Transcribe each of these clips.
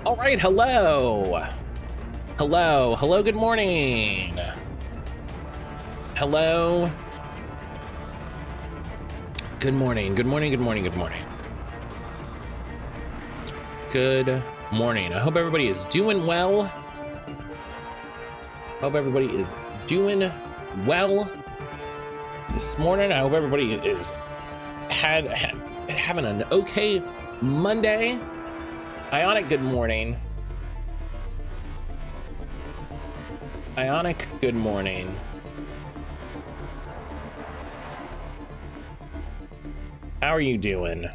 All right, hello. Hello, good morning. Hello. Good morning. Good morning. Good morning. I hope everybody is doing well. This morning. I hope everybody is having an okay Monday. Ionic, good morning. Ionic, good morning. How are you doing?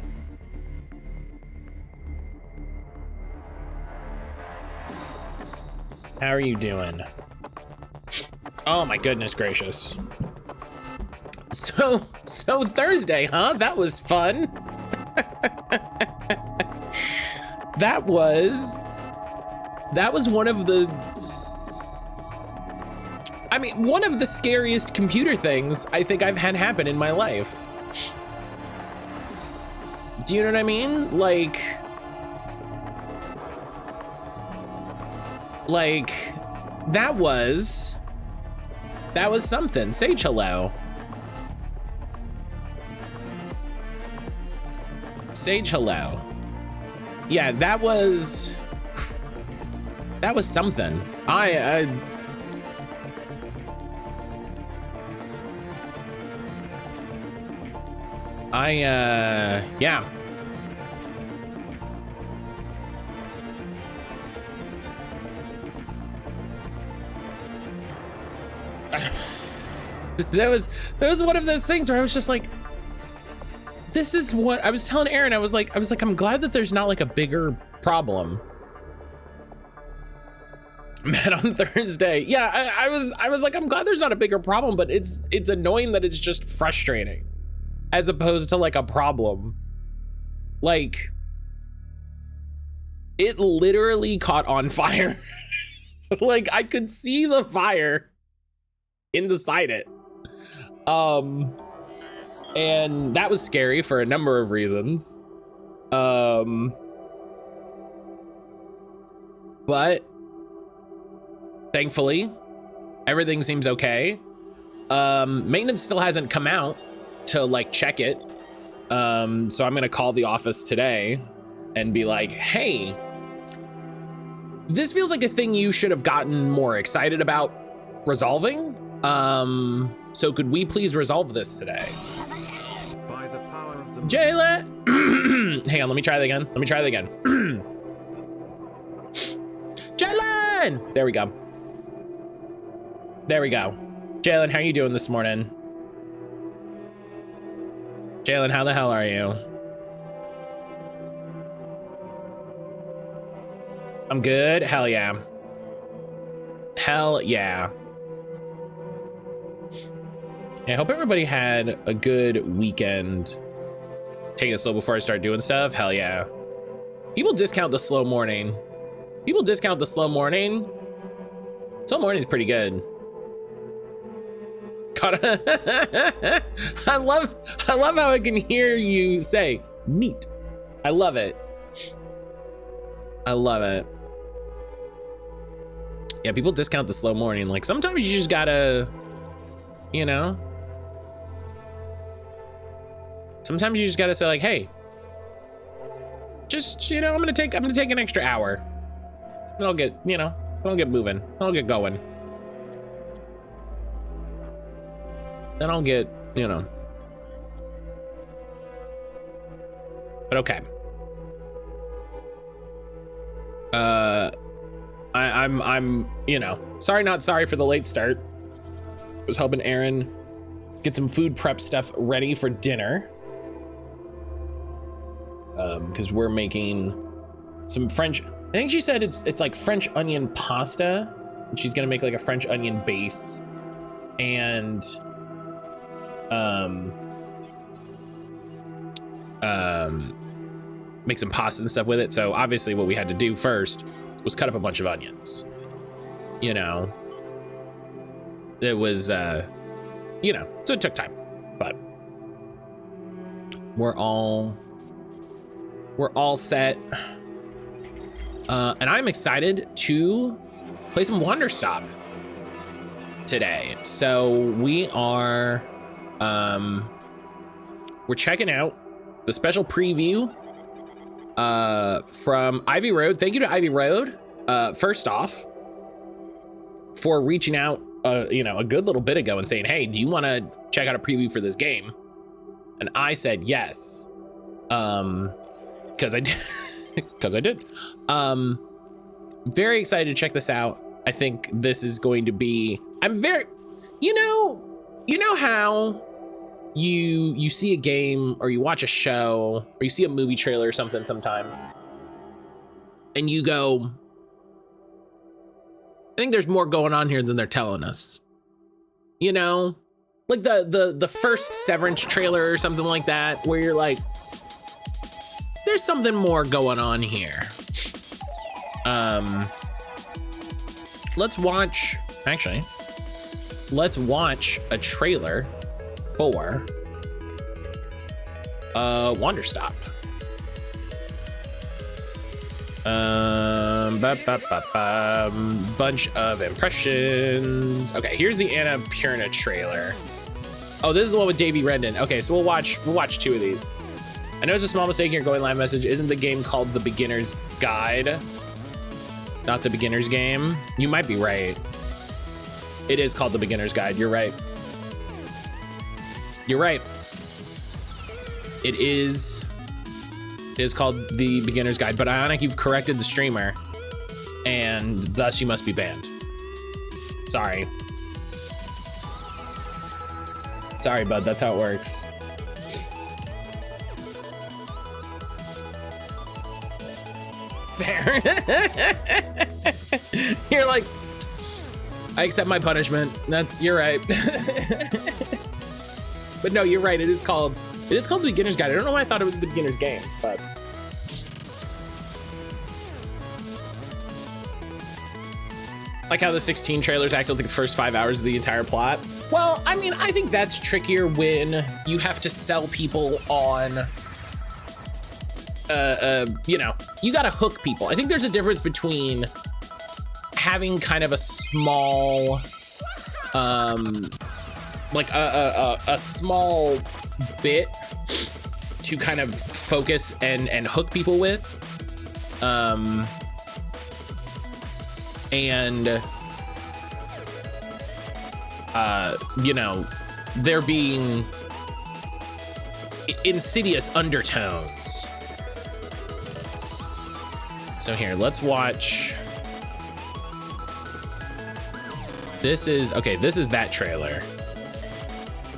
How are you doing? Oh my goodness gracious. So Thursday, huh? That was fun. That was one of the, I mean, one of the scariest computer things I think I've had happen in my life. Do you know what I mean? Like that was something. Sage, hello. Sage, hello. Yeah, that was something. Yeah. That was one of those things where I was just like, this is what I was telling Aaron. I was like, I'm glad that there's not like a bigger problem. Man, on Thursday. Yeah, I was like, I'm glad there's not a bigger problem, but it's annoying that it's just frustrating as opposed to like a problem. Like, it literally caught on fire. Like, I could see the fire inside it. And that was scary for a number of reasons. But thankfully, everything seems okay. Maintenance still hasn't come out to like check it. So I'm gonna call the office today and be like, hey, this feels like a thing you should have gotten more excited about resolving. So could we please resolve this today? By the power of the Jalen! Hang on, let me try that again. Jalen! There we go. Jalen, how are you doing this morning? Jalen, how the hell are you? I'm good. Hell yeah. I hope everybody had a good weekend. Taking it slow before I start doing stuff. Hell yeah. People discount the slow morning. Slow morning is pretty good. I love how I can hear you say neat. I love it. Yeah, people discount the slow morning. Like, sometimes you just gotta, you know, sometimes you just gotta say like, hey, just, you know, I'm gonna take an extra hour. And I'll get, you know, I'll get moving. I'll get going. Then I'll get, you know. But okay. I'm, you know, not sorry for the late start. I was helping Aaron get some food prep stuff ready for dinner. Because we're making some French, I think she said it's like French onion pasta. And she's gonna make like a French onion base and make some pasta and stuff with it. So obviously what we had to do first was cut up a bunch of onions. You know, it was, you know, so it took time, but we're all set. And I'm excited to play some Wanderstop today. So we are, we're checking out the special preview from Ivy Road. Thank you to Ivy Road, first off, for reaching out, you know, a good little bit ago and saying, hey, do you want to check out a preview for this game? And I said yes, because I did. Because I did. Very excited to check this out. I think this is going to be, I'm very, you know how you see a game or you watch a show or you see a movie trailer or something sometimes and you go, I think there's more going on here than they're telling us. You know, like the first Severance trailer or something like that, where you're like, there's something more going on here. Let's watch a trailer for Wanderstop. Bunch of impressions. Okay, here's the Annapurna trailer. Oh, this is the one with Davey Rendon. Okay, so we'll watch 2 of these. I know it's a small mistake in your going live message. Isn't the game called The Beginner's Guide? Not The Beginner's Game? You might be right. It is called The Beginner's Guide. You're right. You're right. It is called The Beginner's Guide, but Ionic, you've corrected the streamer, and thus you must be banned. Sorry. Sorry, bud. That's how it works. Fair. You're like, I accept my punishment. You're right. But no, you're right. It is called The Beginner's Guide. I don't know why I thought it was The Beginner's Game, but. Like how the 16 trailers act like the first 5 hours of the entire plot. Well, I mean, I think that's trickier when you have to sell people on, you know, you gotta hook people. I think there's a difference between having kind of a small, like a small bit to kind of focus and hook people with, and you know, there being insidious undertones. So here, let's watch. This is that trailer.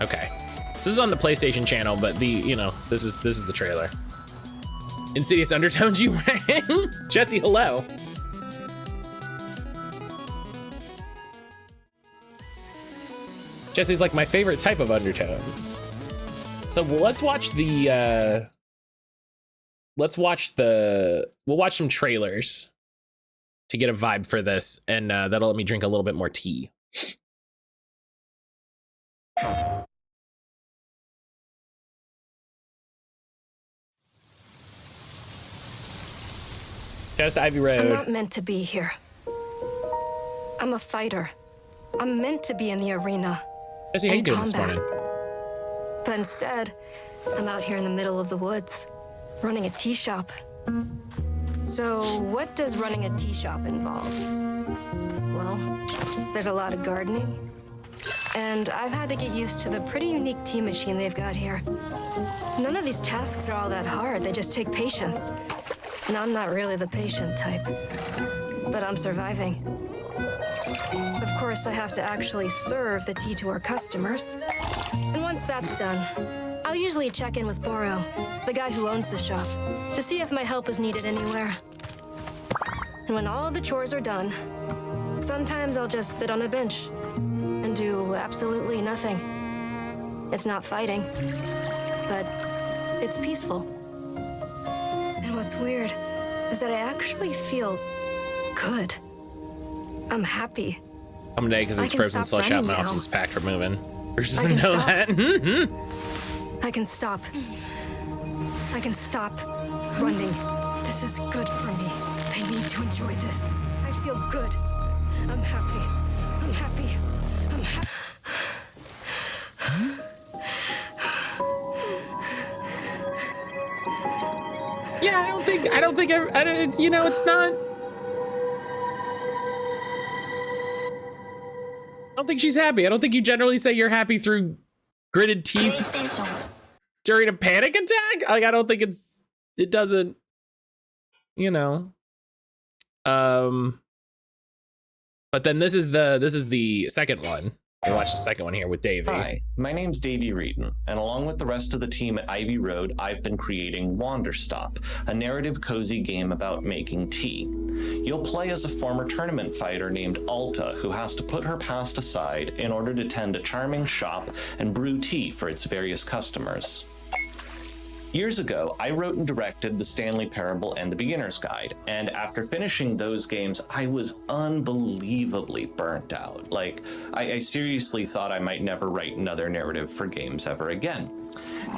Okay. So this is on the PlayStation channel, but this is the trailer. Insidious undertones, you rang? Jesse, hello. Jesse's like my favorite type of undertones. So let's watch we'll watch some trailers to get a vibe for this, and that'll let me drink a little bit more tea. Just Ivy Road. I'm not meant to be here. I'm a fighter. I'm meant to be in the arena. Jesse, how you doing this morning? But instead, I'm out here in the middle of the woods, running a tea shop. So what does running a tea shop involve? Well, there's a lot of gardening, and I've had to get used to the pretty unique tea machine they've got here. None of these tasks are all that hard, they just take patience. And I'm not really the patient type, but I'm surviving. Of course, I have to actually serve the tea to our customers. And once that's done, I'll usually check in with Boro, the guy who owns the shop, to see if my help is needed anywhere. And when all of the chores are done, sometimes I'll just sit on a bench and do absolutely nothing. It's not fighting, but it's peaceful. And what's weird is that I actually feel good. I'm happy. I'm today because it's frozen slush out. My office is packed for moving. Bruce doesn't know that. I can stop. I can stop running. This is good for me. I need to enjoy this. I feel good. I'm happy. I'm happy. I'm happy. Yeah, I don't think, it's, you know, it's not. I don't think she's happy. I don't think you generally say you're happy through gritted teeth during a panic attack. Like, I don't think it doesn't, you know. But then this is the second one. We watch the second one here with Davey. Hi, my name's Davey Reedon, and along with the rest of the team at Ivy Road, I've been creating Wanderstop, a narrative cozy game about making tea. You'll play as a former tournament fighter named Alta, who has to put her past aside in order to tend a charming shop and brew tea for its various customers. Years ago, I wrote and directed the Stanley Parable and the Beginner's Guide, and after finishing those games, I was unbelievably burnt out. Like, I seriously thought I might never write another narrative for games ever again.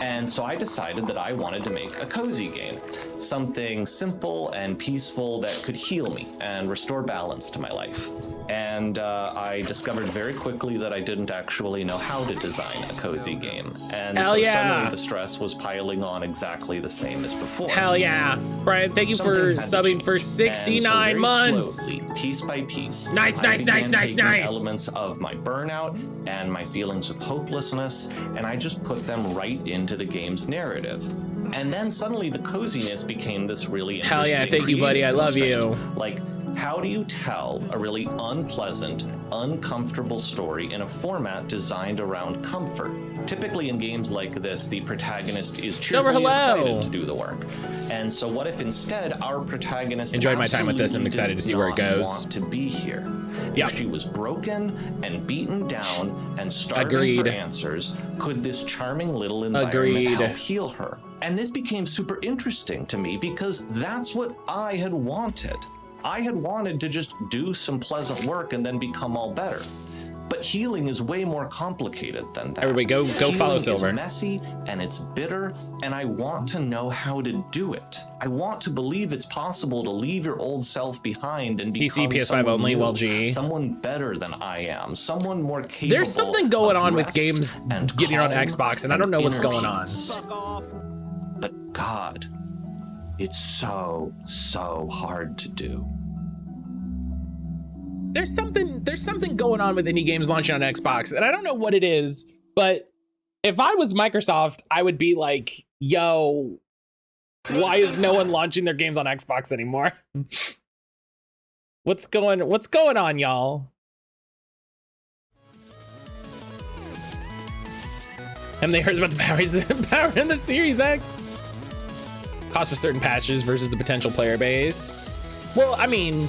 And so I decided that I wanted to make a cozy game, something simple and peaceful that could heal me and restore balance to my life. And I discovered very quickly that I didn't actually know how to design a cozy game. And Hell so yeah. suddenly the stress was piling on exactly the same as before. Hell yeah. Brian, thank you for subbing for 69 months. Slowly, piece by piece, Nice. elements of my burnout and my feelings of hopelessness, and I just put them right into the game's narrative. And then suddenly the coziness became this really interesting. Hell yeah, thank you, buddy. I love you. Like, how do you tell a really unpleasant, uncomfortable story in a format designed around comfort? Typically in games like this, the protagonist is cheerfully excited to do the work. And so what if instead our protagonist enjoyed my time with this and I'm excited to see where it goes. Want to be here. Yep. If she was broken and beaten down and starving for answers, could this charming little environment help heal her? And this became super interesting to me because that's what I had wanted. I had wanted to just do some pleasant work and then become all better. But healing is way more complicated than that. Everybody go follow Silver. It's messy and it's bitter, and I want to know how to do it. I want to believe it's possible to leave your old self behind and become PC, PS5 only, new, well, G. someone better than I am, someone more capable. There's something going on with games and getting on Xbox, and I don't know what's going on. But God, it's so hard to do. There's something going on with indie games launching on Xbox, and I don't know what it is, but if I was Microsoft, I would be like, yo, why is no one launching their games on Xbox anymore? What's going on, y'all? And they heard about the power in the Series X. Cost for certain patches versus the potential player base. Well, I mean,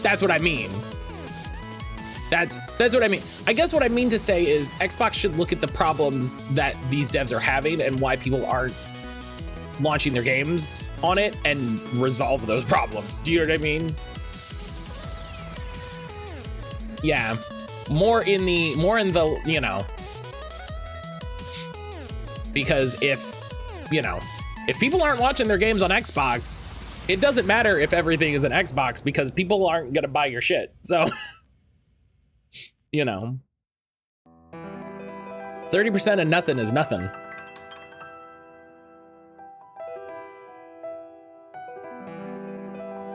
that's what I mean. That's what I mean. I guess what I mean to say is Xbox should look at the problems that these devs are having and why people aren't launching their games on it and resolve those problems. Do you know what I mean? Yeah. More in the, you know, because if people aren't launching their games on Xbox, it doesn't matter if everything is an Xbox because people aren't going to buy your shit. So you know, 30% of nothing is nothing.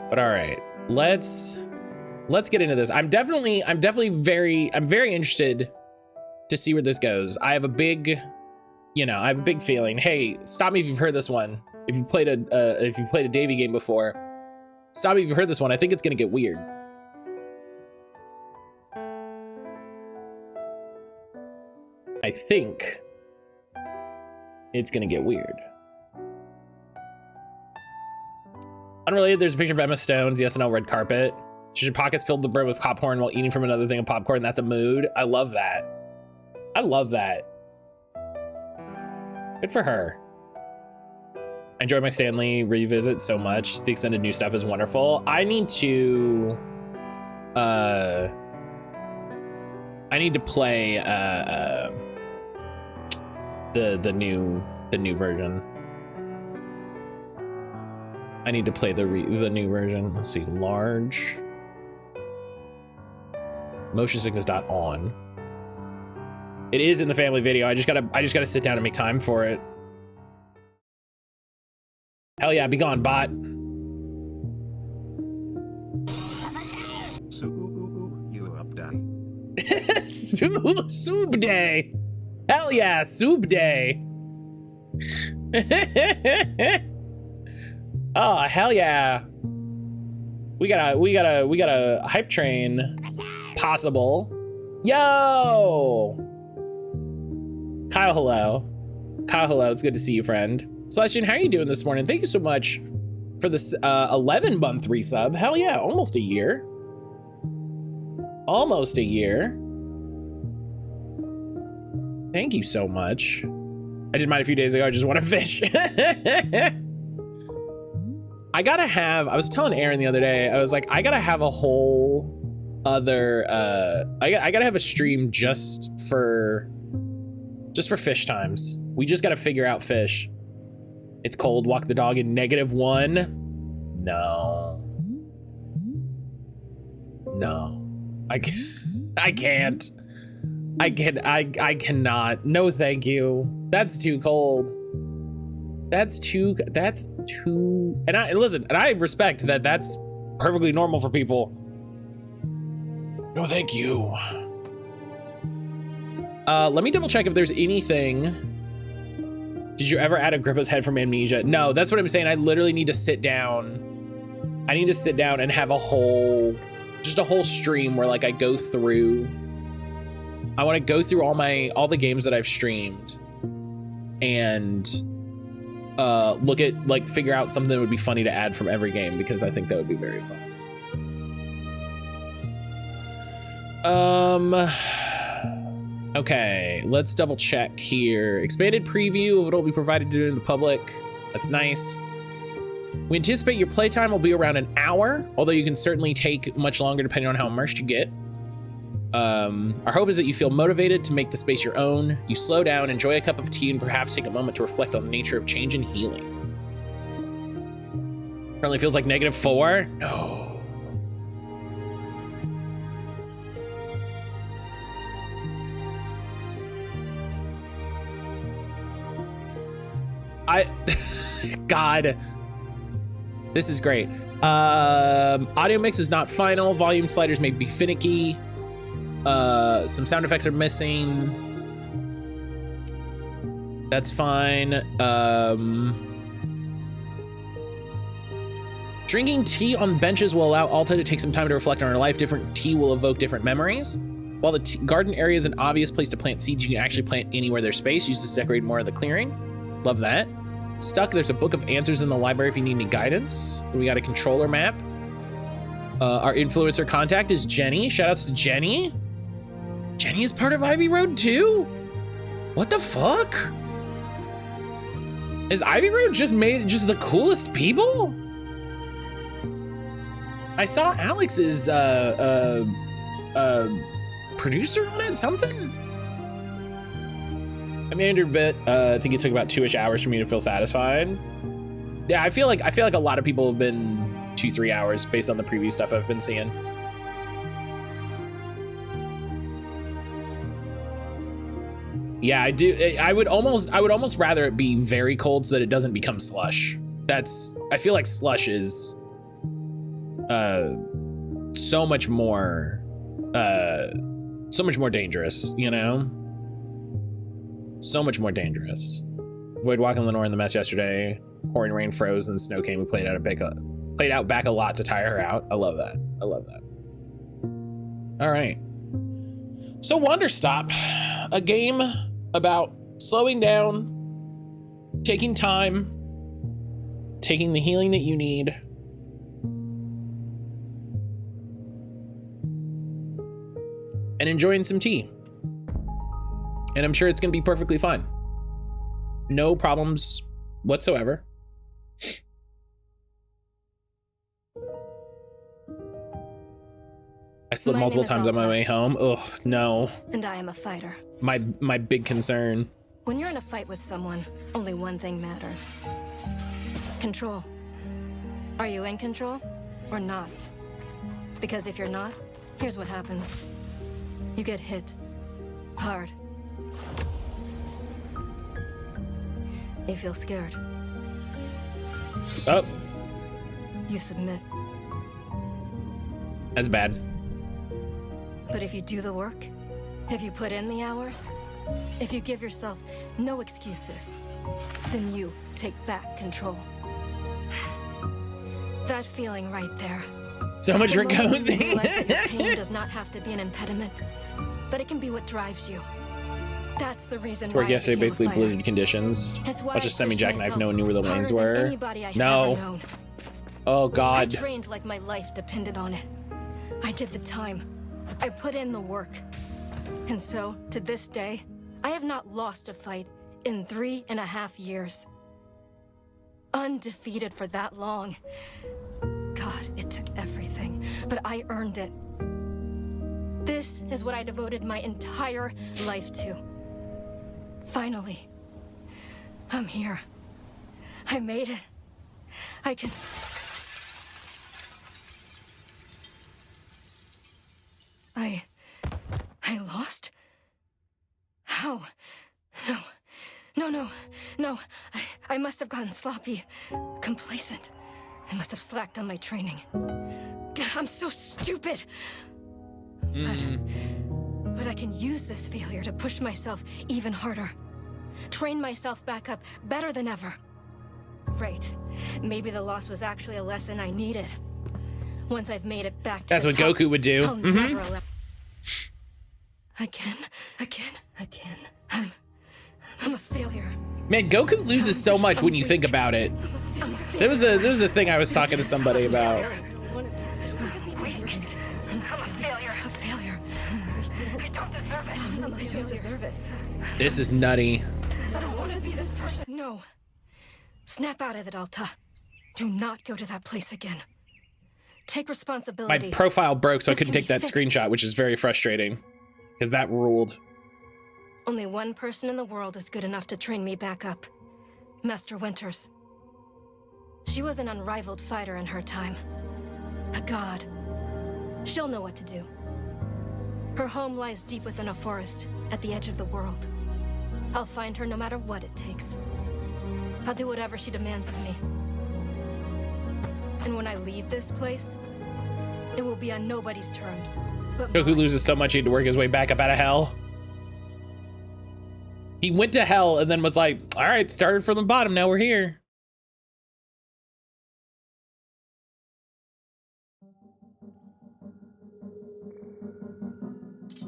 But all right, let's get into this. I'm very interested to see where this goes. I have a big feeling. Hey, stop me if you've heard this one. If you've played a Davey game before, stop me if you've heard this one. I think it's gonna get weird. I think it's gonna get weird. Unrelated, there's a picture of Emma Stone, the SNL red carpet. She's pockets filled the brim with popcorn while eating from another thing of popcorn. That's a mood. I love that. I love that. Good for her. I enjoyed my Stanley revisit so much. The extended new stuff is wonderful. I need to play the new version. I need to play the new version. Let's see, large. Motion sickness dot on. It is in the family video. I just gotta sit down and make time for it. Hell yeah, be gone, bot. You up, Daddy? Soup day. Hell yeah, soup day. Oh, hell yeah. We got a hype train possible. Yo. Kyle, hello. Kyle, hello. It's good to see you, friend. Celestian, how are you doing this morning? Thank you so much for this 11-month resub. Hell yeah, almost a year. Almost a year. Thank you so much. I did mine a few days ago. I just want to fish. I was telling Aaron the other day, I was like, I gotta have a whole other, I gotta have a stream just for fish times. We just gotta figure out fish. It's cold, walk the dog in -1. No. I can't. I cannot. No, thank you. That's too cold. That's too, and I respect that that's perfectly normal for people. No, thank you. Let me double check if there's anything. Did you ever add Agrippa's head from Amnesia? No, that's what I'm saying. I literally need to sit down. I need to sit down and have a whole stream where like I go through. I want to go through all the games that I've streamed and look at like figure out something that would be funny to add from every game, because I think that would be very fun. Okay, let's double check here. Expanded preview of it will be provided to the public. That's nice. We anticipate your playtime will be around an hour, although you can certainly take much longer depending on how immersed you get. Our hope is that you feel motivated to make the space your own. You slow down, enjoy a cup of tea, and perhaps take a moment to reflect on the nature of change and healing. Currently feels like -4? No. God, this is great. Audio mix is not final. Volume sliders may be finicky. Some sound effects are missing. That's fine. Drinking tea on benches will allow Alta to take some time to reflect on her life. Different tea will evoke different memories. While the garden area is an obvious place to plant seeds, you can actually plant anywhere there's space. Use this to decorate more of the clearing. Love that. Stuck, there's a book of answers in the library if you need any guidance. We got a controller map. Our influencer contact is Jenny. Shoutouts to Jenny. Jenny is part of Ivy Road too? What the fuck? Is Ivy Road just the coolest people? I saw Alex is producer on it, something? I meandered a bit. I think it took about 2-ish hours for me to feel satisfied. Yeah, I feel like a lot of people have been 2-3 hours based on the preview stuff I've been seeing. Yeah, I do. I would almost rather it be very cold so that it doesn't become slush. I feel like slush is so much more dangerous, you know? So much more dangerous. Avoid walking Lenore in the mess yesterday. Pouring rain froze and snow came and played out back a lot to tire her out. I love that. All right. So Wanderstop, a game about slowing down, taking time, taking the healing that you need, and enjoying some tea. And I'm sure it's gonna be perfectly fine. No problems whatsoever. I slipped multiple times on my way home. Ugh, no. And I am a fighter. My big concern. When you're in a fight with someone, only one thing matters. Control. Are you in control or not? Because if you're not, here's what happens. You get hit. Hard. You feel scared. Oh, You submit. that's bad. But if you do the work, if you put in the hours, if you give yourself no excuses, then you take back control. That feeling right there. So much The for moment you cozy. realize that your pain does not have to be an impediment, but it can be what drives you. That's the reason why Work I yesterday, became a basically fighter. blizzard conditions. It's why Bunch I of semi-jackknife, pushed no one knew where the myself lanes harder than were. anybody I have No. ever known. Oh I God. trained like my life depended on it. I did the time. I put in the work. And so, to this day, I have not lost a fight in 3.5 years. Undefeated for that long. God, it took everything, but I earned it. This is what I devoted my entire life to. Finally, I'm here. I made it. I can... I lost? How? No. I must have gotten sloppy, complacent. I must have slacked on my training. I'm so stupid. But I can use this failure to push myself even harder. Train myself back up better than ever. Right. Maybe the loss was actually a lesson I needed. Once I've made it back to That's the what top, Goku would do. I'll never allow... Again. I'm a failure. Man, Goku loses so much when you think about it. I'm a failure. There was a thing I was talking to somebody about. A failure. I don't deserve it. This is nutty. I don't want to be this person. No. Snap out of it, Alta. Do not go to that place again. Take My responsibility. profile broke, so I This couldn't can take be that fixed. screenshot, which is very frustrating. Because that ruled. Only one person in the world is good enough to train me back up. Master Winters. She was an unrivaled fighter in her time. A god. She'll know what to do. Her home lies deep within a forest, at the edge of the world. I'll find her no matter what it takes. I'll do whatever she demands of me. And when I leave this place, it will be on nobody's terms. But Goku mine. loses so much he had to work his way back up out of hell. He went to hell and then was like, all right, started from the bottom, now we're here.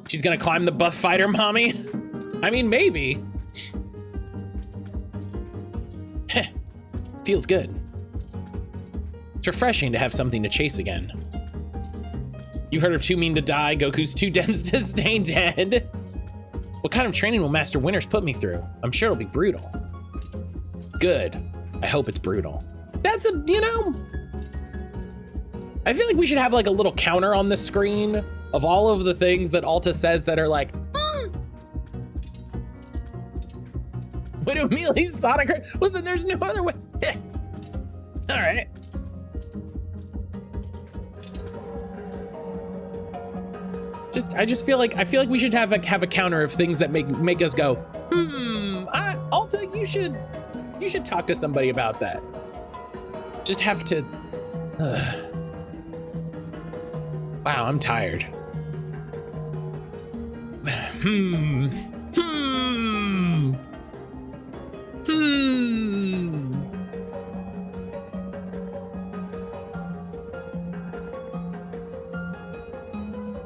She's gonna climb the buff fighter, mommy? I mean, maybe. Heh. Feels good. It's refreshing to have something to chase again. You heard of too mean to die, Goku's too dense to stay dead. What kind of training will Master Winters put me through? I'm sure it'll be brutal. Good. I hope it's brutal. That's a, you know, I feel like we should have like a little counter on the screen of all of the things that Alta says that are like, Wait, immediately Sonic, listen, there's no other way. All right. I just feel like we should have a counter of things that make us go, Alta, you should talk to somebody about that. Just have to. Wow, I'm tired.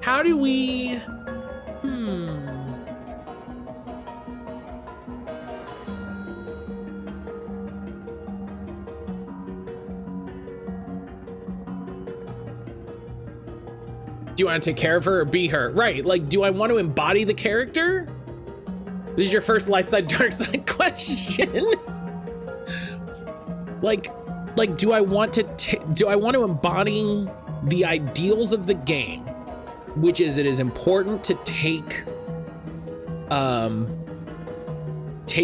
How do we? Do you want to take care of her or be her? Right, like, do I want to embody the character? This is your first light side, dark side question. like, do I want to embody the ideals of the game, which is it is important to take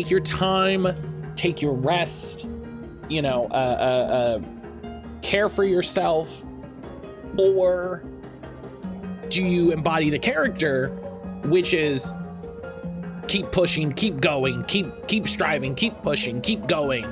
your time, take your rest, you know, care for yourself, or do you embody the character, which is keep pushing, keep going, keep striving, keep pushing, keep going.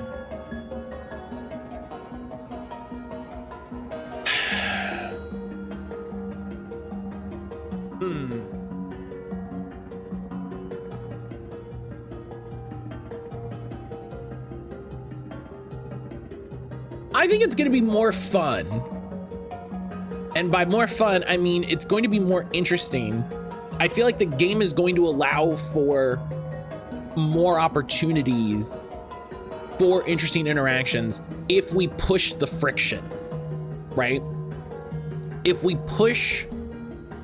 I think it's going to be more fun. And by more fun, I mean it's going to be more interesting. I feel like the game is going to allow for more opportunities for interesting interactions if we push the friction, right? If we push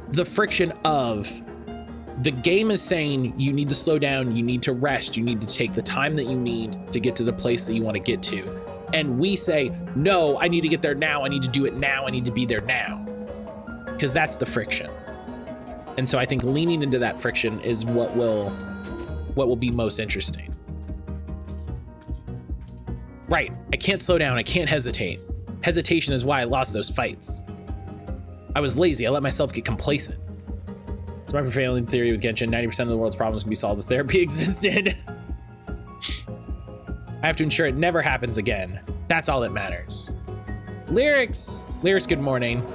the friction of the game is saying you need to slow down, you need to rest, you need to take the time that you need to get to the place that you want to get to. And we say, no, I need to get there now. I need to do it now. I need to be there now. Because that's the friction. And so I think leaning into that friction is what will be most interesting. Right, I can't slow down, I can't hesitate. Hesitation is why I lost those fights. I was lazy, I let myself get complacent. It's my prevailing theory with Genshin, 90% of the world's problems can be solved if therapy existed. I have to ensure it never happens again. That's all that matters. Lyrics, good morning.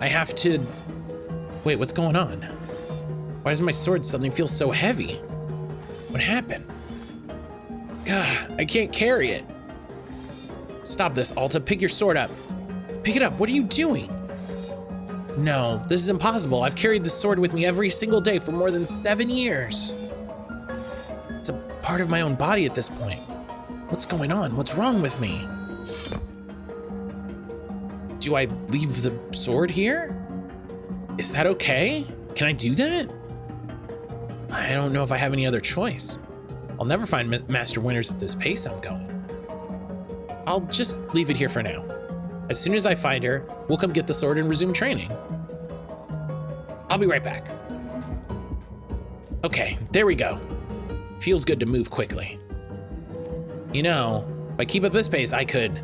I have to, wait, what's going on? Why does my sword suddenly feel so heavy? What happened? God, I can't carry it. Stop this, Alta, pick your sword up. Pick it up, what are you doing? No, this is impossible. I've carried this sword with me every single day for more than 7 years. It's a part of my own body at this point. What's going on? What's wrong with me? Do I leave the sword here? Is that okay? Can I do that? I don't know if I have any other choice. I'll never find Master Winners at this pace I'm going. I'll just leave it here for now. As soon as I find her, we'll come get the sword and resume training. I'll be right back. Okay, there we go. Feels good to move quickly. You know, if I keep up this pace, I could...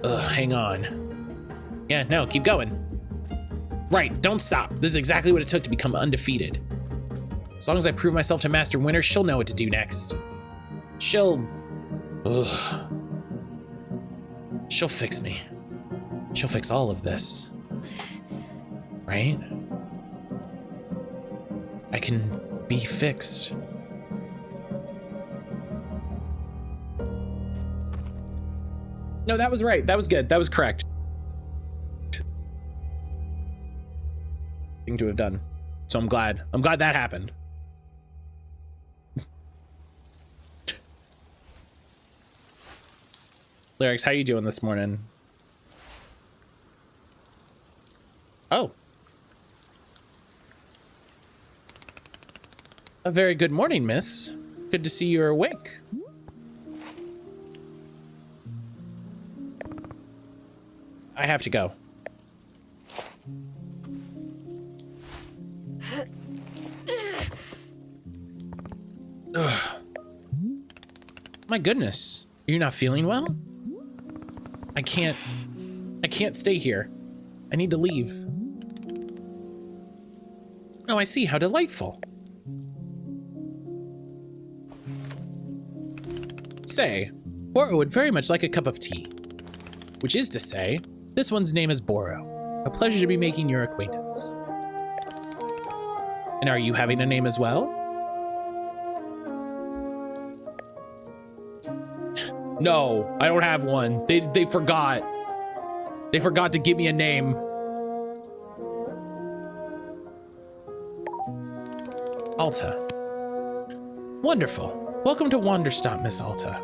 hang on. Yeah, no, keep going. Right, don't stop. This is exactly what it took to become undefeated. As long as I prove myself to Master Winner, she'll know what to do next. She'll fix me. She'll fix all of this. Right? I can be fixed. No, that was right. That was good. That was correct. Thing to have done. So I'm glad. I'm glad that happened. Lyrics, how you doing this morning? Oh. A very good morning, miss. Good to see you're awake. I have to go. Ugh. My goodness, you're not feeling well? I can't stay here. I need to leave. Oh, I see, how delightful. Say, Boro would very much like a cup of tea. Which is to say, this one's name is Boro. A pleasure to be making your acquaintance. And are you having a name as well? No, I don't have one. They forgot. They forgot to give me a name. Alta. Wonderful. Welcome to Wanderstop, Miss Alta.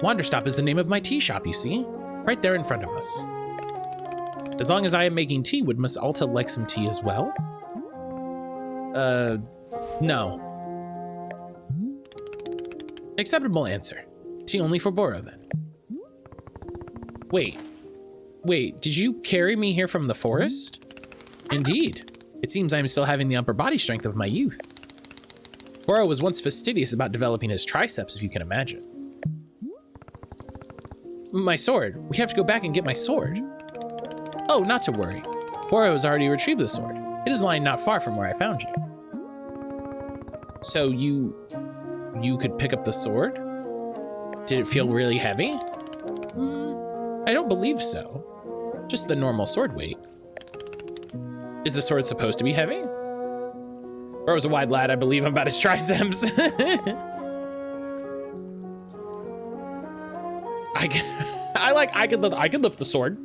Wanderstop is the name of my tea shop, you see? Right there in front of us. As long as I am making tea, would Miss Alta like some tea as well? No. Acceptable answer. Tea only for Boro, then. Wait, did you carry me here from the forest? Indeed. It seems I am still having the upper body strength of my youth. Boro was once fastidious about developing his triceps, if you can imagine. My sword. We have to go back and get my sword. Oh, not to worry. Boro has already retrieved the sword. It is lying not far from where I found you. So you could pick up the sword? Did it feel really heavy? I don't believe so. Just the normal sword weight. Is the sword supposed to be heavy? Boro's a wide lad, I believe him about his triceps. I could lift the sword.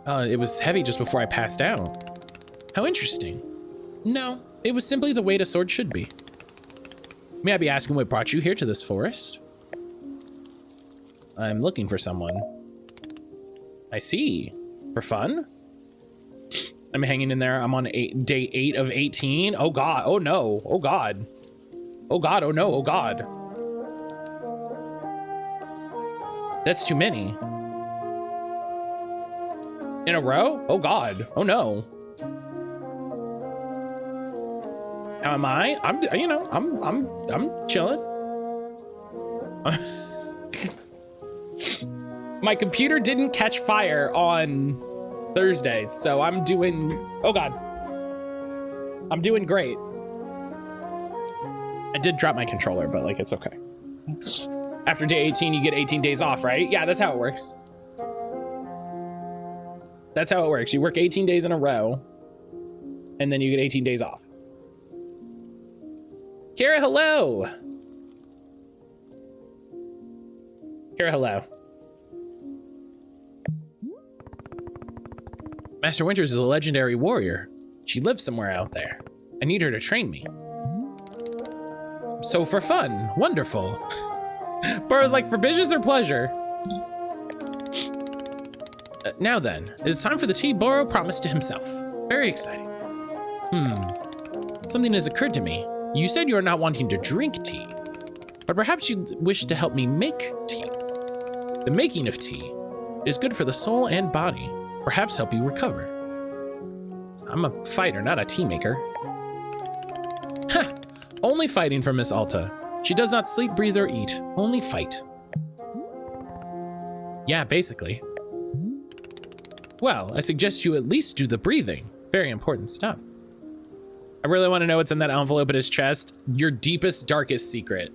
It was heavy just before I passed out. How interesting. No, it was simply the weight a sword should be. May I be asking what brought you here to this forest? I'm looking for someone. I see. For fun? I'm hanging in there. I'm on day 8 of 18. Oh God. Oh no. Oh God. Oh God. Oh no. Oh God. That's too many. In a row? Oh God. Oh no. How am I? I'm chilling. My computer didn't catch fire on Thursday, so I'm doing, oh God. I'm doing great. I did drop my controller, but like, it's okay. After day 18, you get 18 days off, right? Yeah, that's how it works. That's how it works. You work 18 days in a row, and then you get 18 days off. Kira, hello. Kira, hello. Master Winters is a legendary warrior. She lives somewhere out there. I need her to train me. So for fun, wonderful. Burrow's like, for business or pleasure? Now then, it's time for the tea Burrow promised to himself. Very exciting. Something has occurred to me. You said you are not wanting to drink tea, but perhaps you wish to help me make tea. The making of tea is good for the soul and body. Perhaps help you recover. I'm a fighter, not a tea maker. Ha! Only fighting for Miss Alta. She does not sleep, breathe, or eat. Only fight. Yeah, basically. Well, I suggest you at least do the breathing. Very important stuff. I really want to know what's in that envelope at his chest. Your deepest, darkest secret.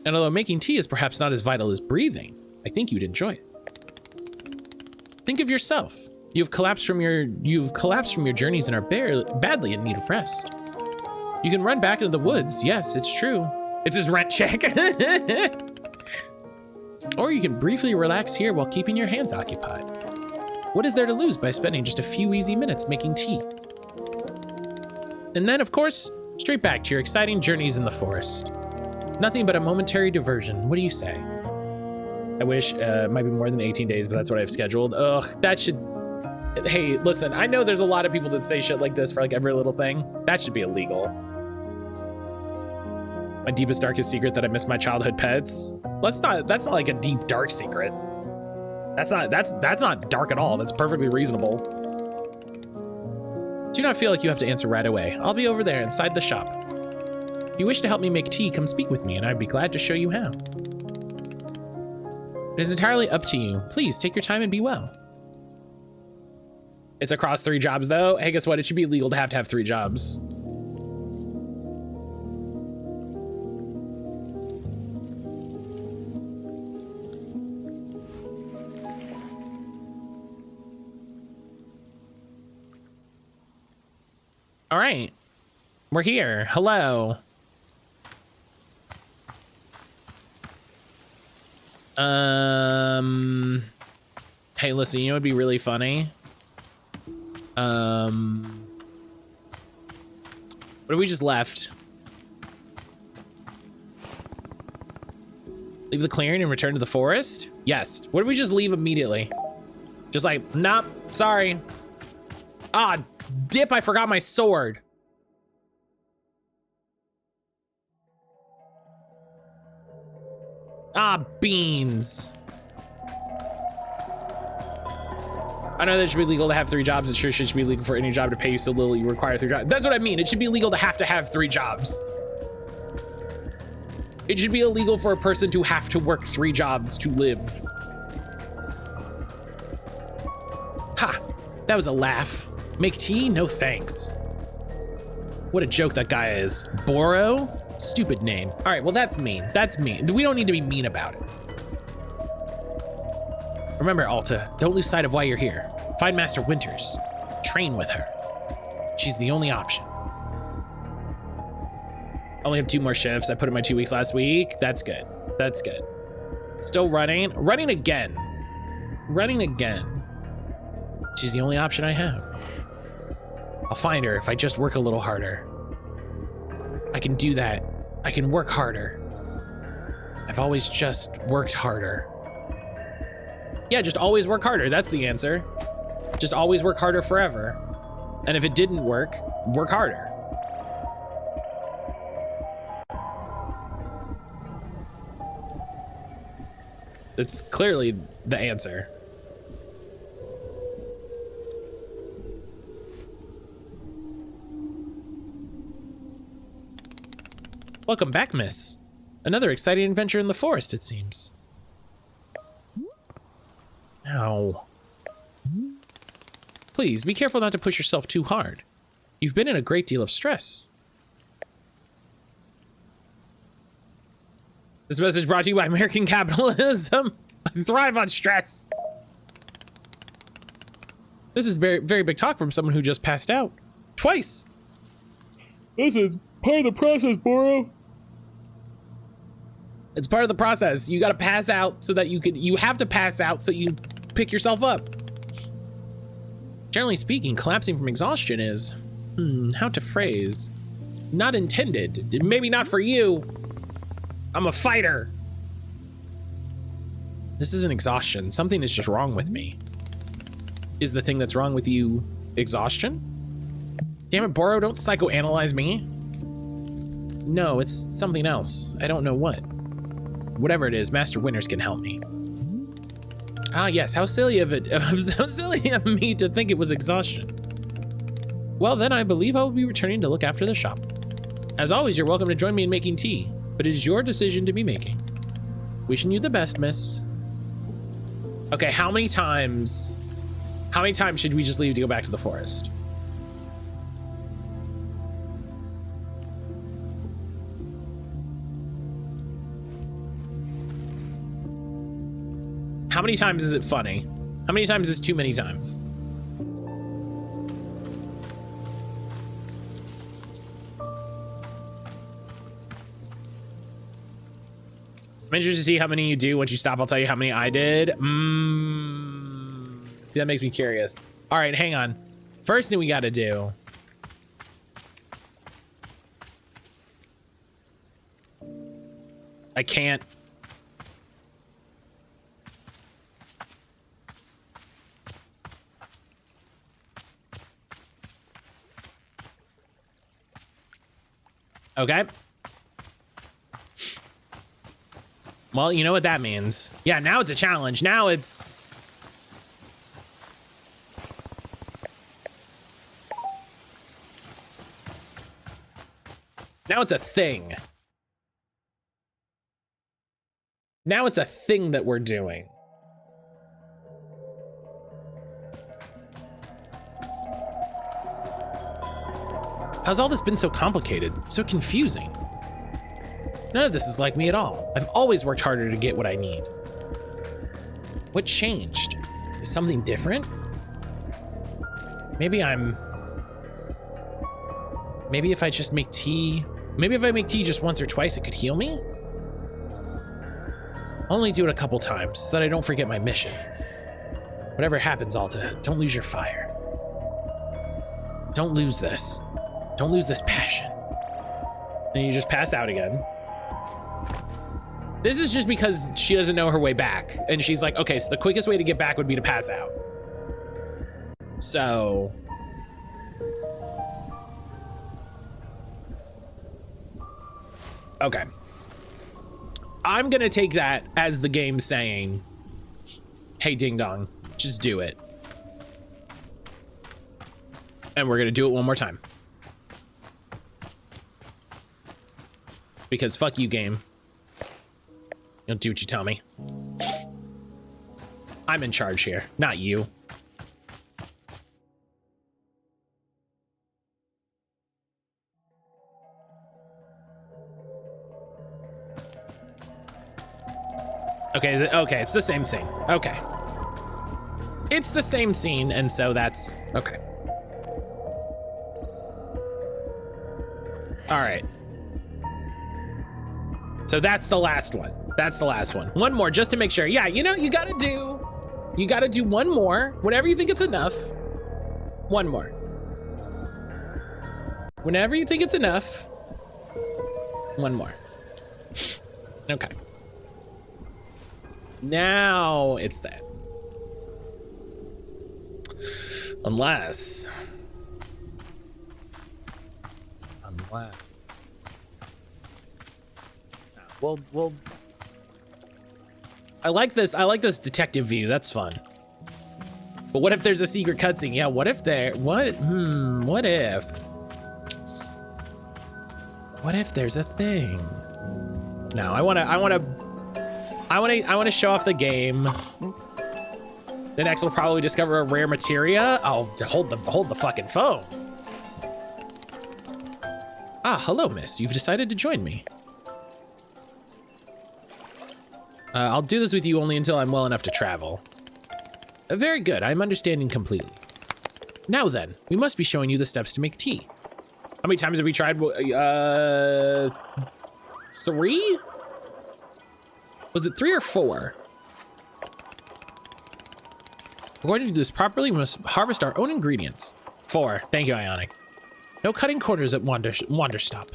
And although making tea is perhaps not as vital as breathing, I think you'd enjoy it. Think of yourself. You've collapsed from your journeys and are badly in need of rest. You can run back into the woods. Yes, it's true. It's his rent check. Or you can briefly relax here while keeping your hands occupied. What is there to lose by spending just a few easy minutes making tea? And then, of course, straight back to your exciting journeys in the forest. Nothing but a momentary diversion. What do you say? I wish it might be more than 18 days, but that's what I've scheduled. Ugh, that should... Hey, listen, I know there's a lot of people that say shit like this for like every little thing. That should be illegal. My deepest, darkest secret that I miss my childhood pets. That's not like a deep, dark secret. That's not dark at all. That's perfectly reasonable. Do not feel like you have to answer right away. I'll be over there inside the shop. If you wish to help me make tea, come speak with me and I'd be glad to show you how. It is entirely up to you. Please take your time and be well. It's across 3 jobs though. Hey, guess what? It should be illegal to have 3 jobs. All right, we're here. Hello. Hey, listen, you know what'd be really funny? What if we just left? Leave the clearing and return to the forest? Yes. What if we just leave immediately? Just like, nope, sorry. Ah, dip, I forgot my sword. Ah, beans. I know that it should be legal to have 3 jobs. It sure should be legal for any job to pay you so little you require 3 jobs. That's what I mean. It should be legal to have 3 jobs. It should be illegal for a person to have to work 3 jobs to live. Ha! That was a laugh. Make tea? No thanks. What a joke that guy is. Boro? Stupid name. All right, well, that's mean. That's mean. We don't need to be mean about it. Remember, Alta, don't lose sight of why you're here. Find Master Winters. Train with her. She's the only option. Only have 2 more shifts. I put in my 2 weeks last week. That's good. That's good. Still running. Running again. Running again. She's the only option I have. I'll find her if I just work a little harder. I can do that. I can work harder. I've always just worked harder. Yeah, just always work harder. That's the answer. Just always work harder forever. And if it didn't work, work harder. It's clearly the answer. Welcome back, miss. Another exciting adventure in the forest, it seems. Ow. Please, be careful not to push yourself too hard. You've been in a great deal of stress. This message brought to you by American capitalism. I thrive on stress. This is very, very big talk from someone who just passed out. Twice. This is part of the process, Boro. It's part of the process. You gotta pass out so that you have to pass out so you pick yourself up. Generally speaking, collapsing from exhaustion is, how to phrase, not intended. Maybe not for you. I'm a fighter. This isn't exhaustion. Something is just wrong with me. Is the thing that's wrong with you exhaustion? Damn it, Boro, don't psychoanalyze me. No, it's something else. I don't know what. Whatever it is, Master Winters can help me. Ah, yes, how silly of me to think it was exhaustion. Well, then I believe I will be returning to look after the shop. As always, you're welcome to join me in making tea, but it is your decision to be making. Wishing you the best, miss. Okay, how many times should we just leave to go back to the forest? How many times is it funny? How many times is too many times? I'm interested to see how many you do. Once you stop, I'll tell you how many I did. See, that makes me curious. All right, hang on. First thing we got to do. I can't. Okay. Well, you know what that means. Yeah, now it's a challenge. Now it's... Now it's a thing. Now it's a thing that we're doing. How's all this been so complicated, so confusing? None of this is like me at all. I've always worked harder to get what I need. What changed? Is something different? Maybe if I just make tea, maybe if I make tea just once or twice, it could heal me? I'll only do it a couple times so that I don't forget my mission. Whatever happens, Alta, don't lose your fire. Don't lose this. Don't lose this passion. And you just pass out again. This is just because she doesn't know her way back. And she's like, okay, so the quickest way to get back would be to pass out. So... Okay. I'm gonna take that as the game saying, hey, ding dong, just do it. And we're gonna do it one more time. Because fuck you, game. You'll do what you tell me. I'm in charge here, not you. Okay, is it okay? It's the same scene. Okay. It's the same scene, and so that's okay. All right. So that's the last one. That's the last one. One more just to make sure. Yeah, you know, you gotta do one more. Whenever you think it's enough. One more. Whenever you think it's enough. One more. Okay. Now it's that. Unless. Well, I like this detective view. That's fun. But what if there's a secret cutscene? Yeah, what if what if there's a thing? No, I want to show off the game. The next will probably discover a rare materia. Oh, to hold the fucking phone. Ah, hello, miss. You've decided to join me. I'll do this with you only until I'm well enough to travel. Very good. I'm understanding completely. Now then, we must be showing you the steps to make tea. How many times have we tried? 3? Was it 3 or 4? We're going to do this properly. We must harvest our own ingredients. 4. Thank you, Ionic. No cutting corners at Wanderstop.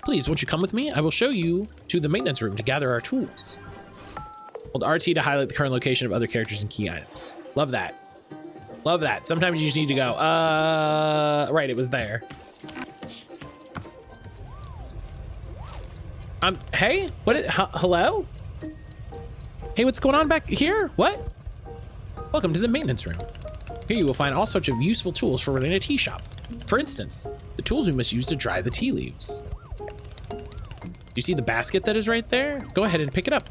Please, won't you come with me? I will show you to the maintenance room to gather our tools. Hold RT to highlight the current location of other characters and key items. Love that. Love that. Sometimes you just need to go, right, it was there. Hey, hello? Hey, what's going on back here? What? Welcome to the maintenance room. Here you will find all sorts of useful tools for running a tea shop. For instance, the tools we must use to dry the tea leaves. You see the basket that is right there? Go ahead and pick it up.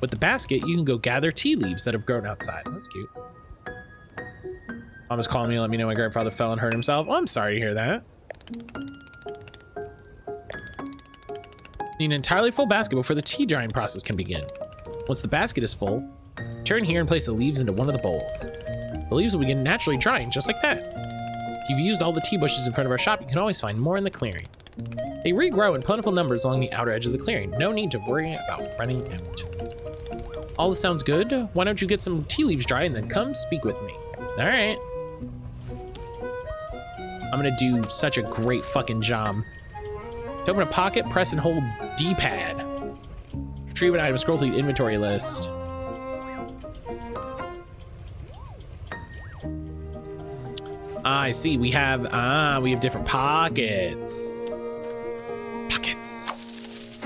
With the basket, you can go gather tea leaves that have grown outside. That's cute. Mom is calling me to let me know my grandfather fell and hurt himself. Oh, I'm sorry to hear that. Need an entirely full basket before the tea drying process can begin. Once the basket is full, turn here and place the leaves into one of the bowls. The leaves will begin naturally drying just like that. If you've used all the tea bushes in front of our shop, you can always find more in the clearing. They regrow in plentiful numbers along the outer edge of the clearing. No need to worry about running out. All this sounds good. Why don't you get some tea leaves dry and then come speak with me? All right. I'm gonna do such a great fucking job. To open a pocket, press and hold D-pad. Retrieve an item, scroll to the inventory list. I see, we have different pockets. Pockets.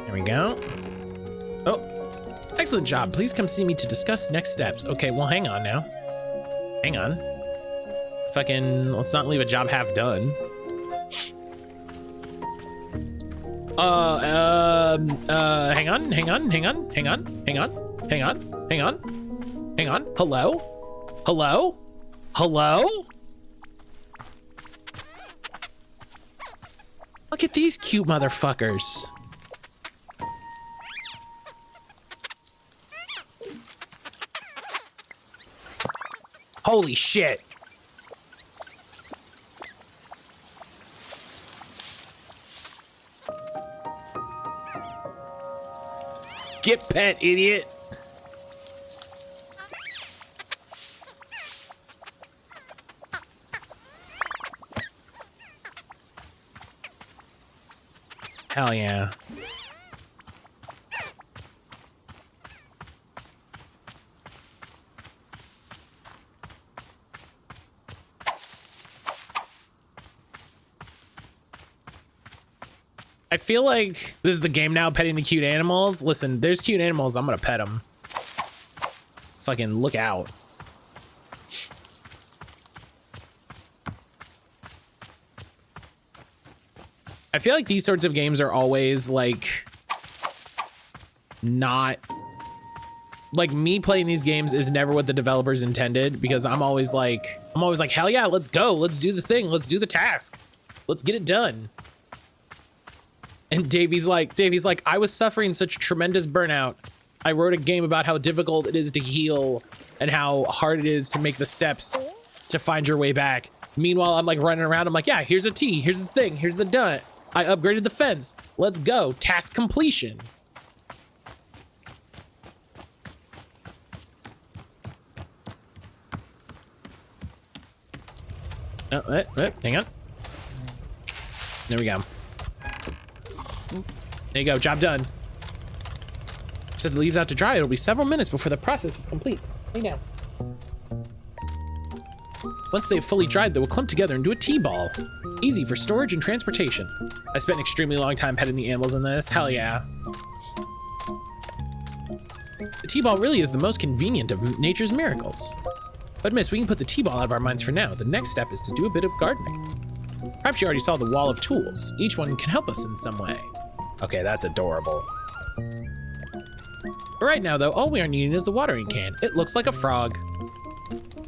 There we go. Oh, excellent job. Please come see me to discuss next steps. Okay, well, hang on now. Hang on. Fucking, let's not leave a job half done. Hang on. Hello? Look at these cute motherfuckers. Holy shit. Get pet, idiot. Hell yeah. I feel like this is the game now, petting the cute animals. Listen, there's cute animals. I'm gonna pet them. fucking look out. I feel like these sorts of games are always like not like me playing these games is never what the developers intended, because I'm always like, hell yeah, let's go. Let's do the thing. Let's do the task. Let's get it done. And Davey's like, I was suffering such tremendous burnout. I wrote a game about how difficult it is to heal and how hard it is to make the steps to find your way back. Meanwhile, I'm like running around. I'm like, yeah, here's a T. Here's the thing. Here's the done. I upgraded the fence. Let's go. Task completion. Oh, hang on. There we go. There you go. Job done. Set the leaves out to dry. It'll be several minutes before the process is complete. Lay down. Once they've fully dried, they will clump together into a T-ball. Easy for storage and transportation. I spent an extremely long time petting the animals in this. Hell yeah. The T-ball really is the most convenient of nature's miracles. But miss, we can put the T-ball out of our minds for now. The next step is to do a bit of gardening. Perhaps you already saw the wall of tools. Each one can help us in some way. Okay, that's adorable. Right now, though, all we are needing is the watering can. It looks like a frog.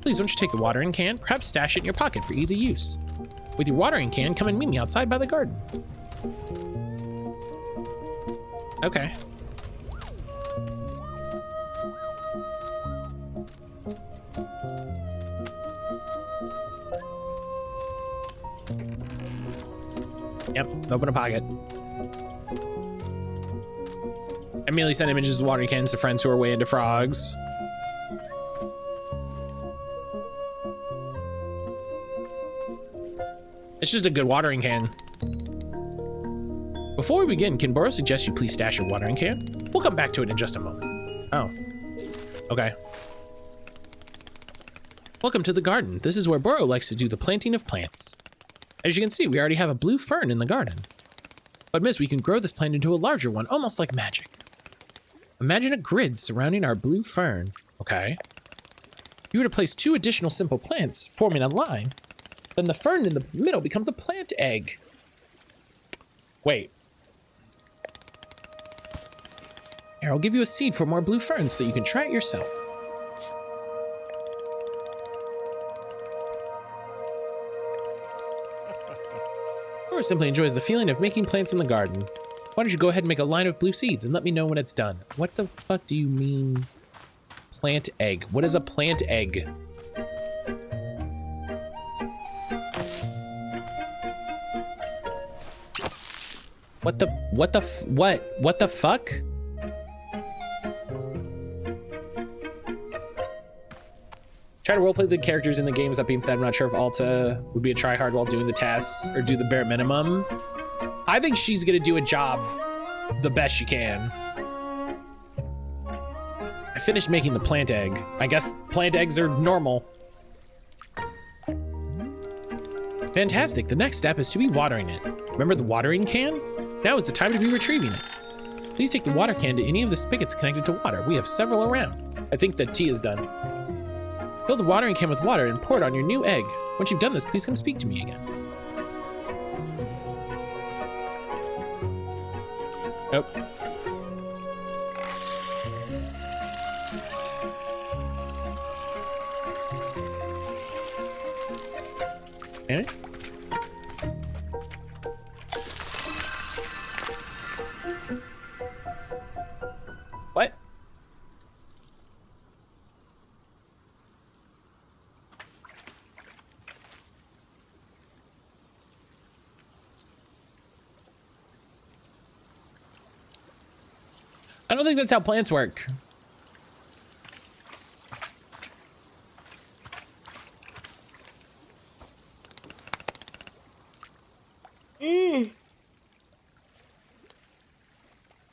Please, won't you take the watering can? Perhaps stash it in your pocket for easy use. With your watering can, come and meet me outside by the garden. Okay. Yep, open a pocket. I immediately send images of watering cans to friends who are way into frogs. It's just a good watering can. Before we begin, can Boro suggest you please stash your watering can? We'll come back to it in just a moment. Oh, okay. Welcome to the garden. This is where Boro likes to do the planting of plants. As you can see, we already have a blue fern in the garden. But miss, we can grow this plant into a larger one, almost like magic. Imagine a grid surrounding our blue fern. Okay. If you were to place 2 additional simple plants forming a line, then the fern in the middle becomes a plant egg. Wait. Here, I'll give you a seed for more blue ferns so you can try it yourself. Or simply enjoys the feeling of making plants in the garden. Why don't you go ahead and make a line of blue seeds and let me know when it's done. What the fuck do you mean plant egg? What is a plant egg? What the fuck? Try to roleplay the characters in the games. That being said, I'm not sure if Alta would be a tryhard while doing the tasks or do the bare minimum. I think she's gonna do a job the best she can. I finished making the plant egg. I guess plant eggs are normal. Fantastic. The next step is to be watering it. Remember the watering can? Now is the time to be retrieving it. Please take the water can to any of the spigots connected to water. We have several around. I think the tea is done. Fill the watering can with water and pour it on your new egg. Once you've done this, please come speak to me again. Oh. Eh? What? I don't think that's how plants work.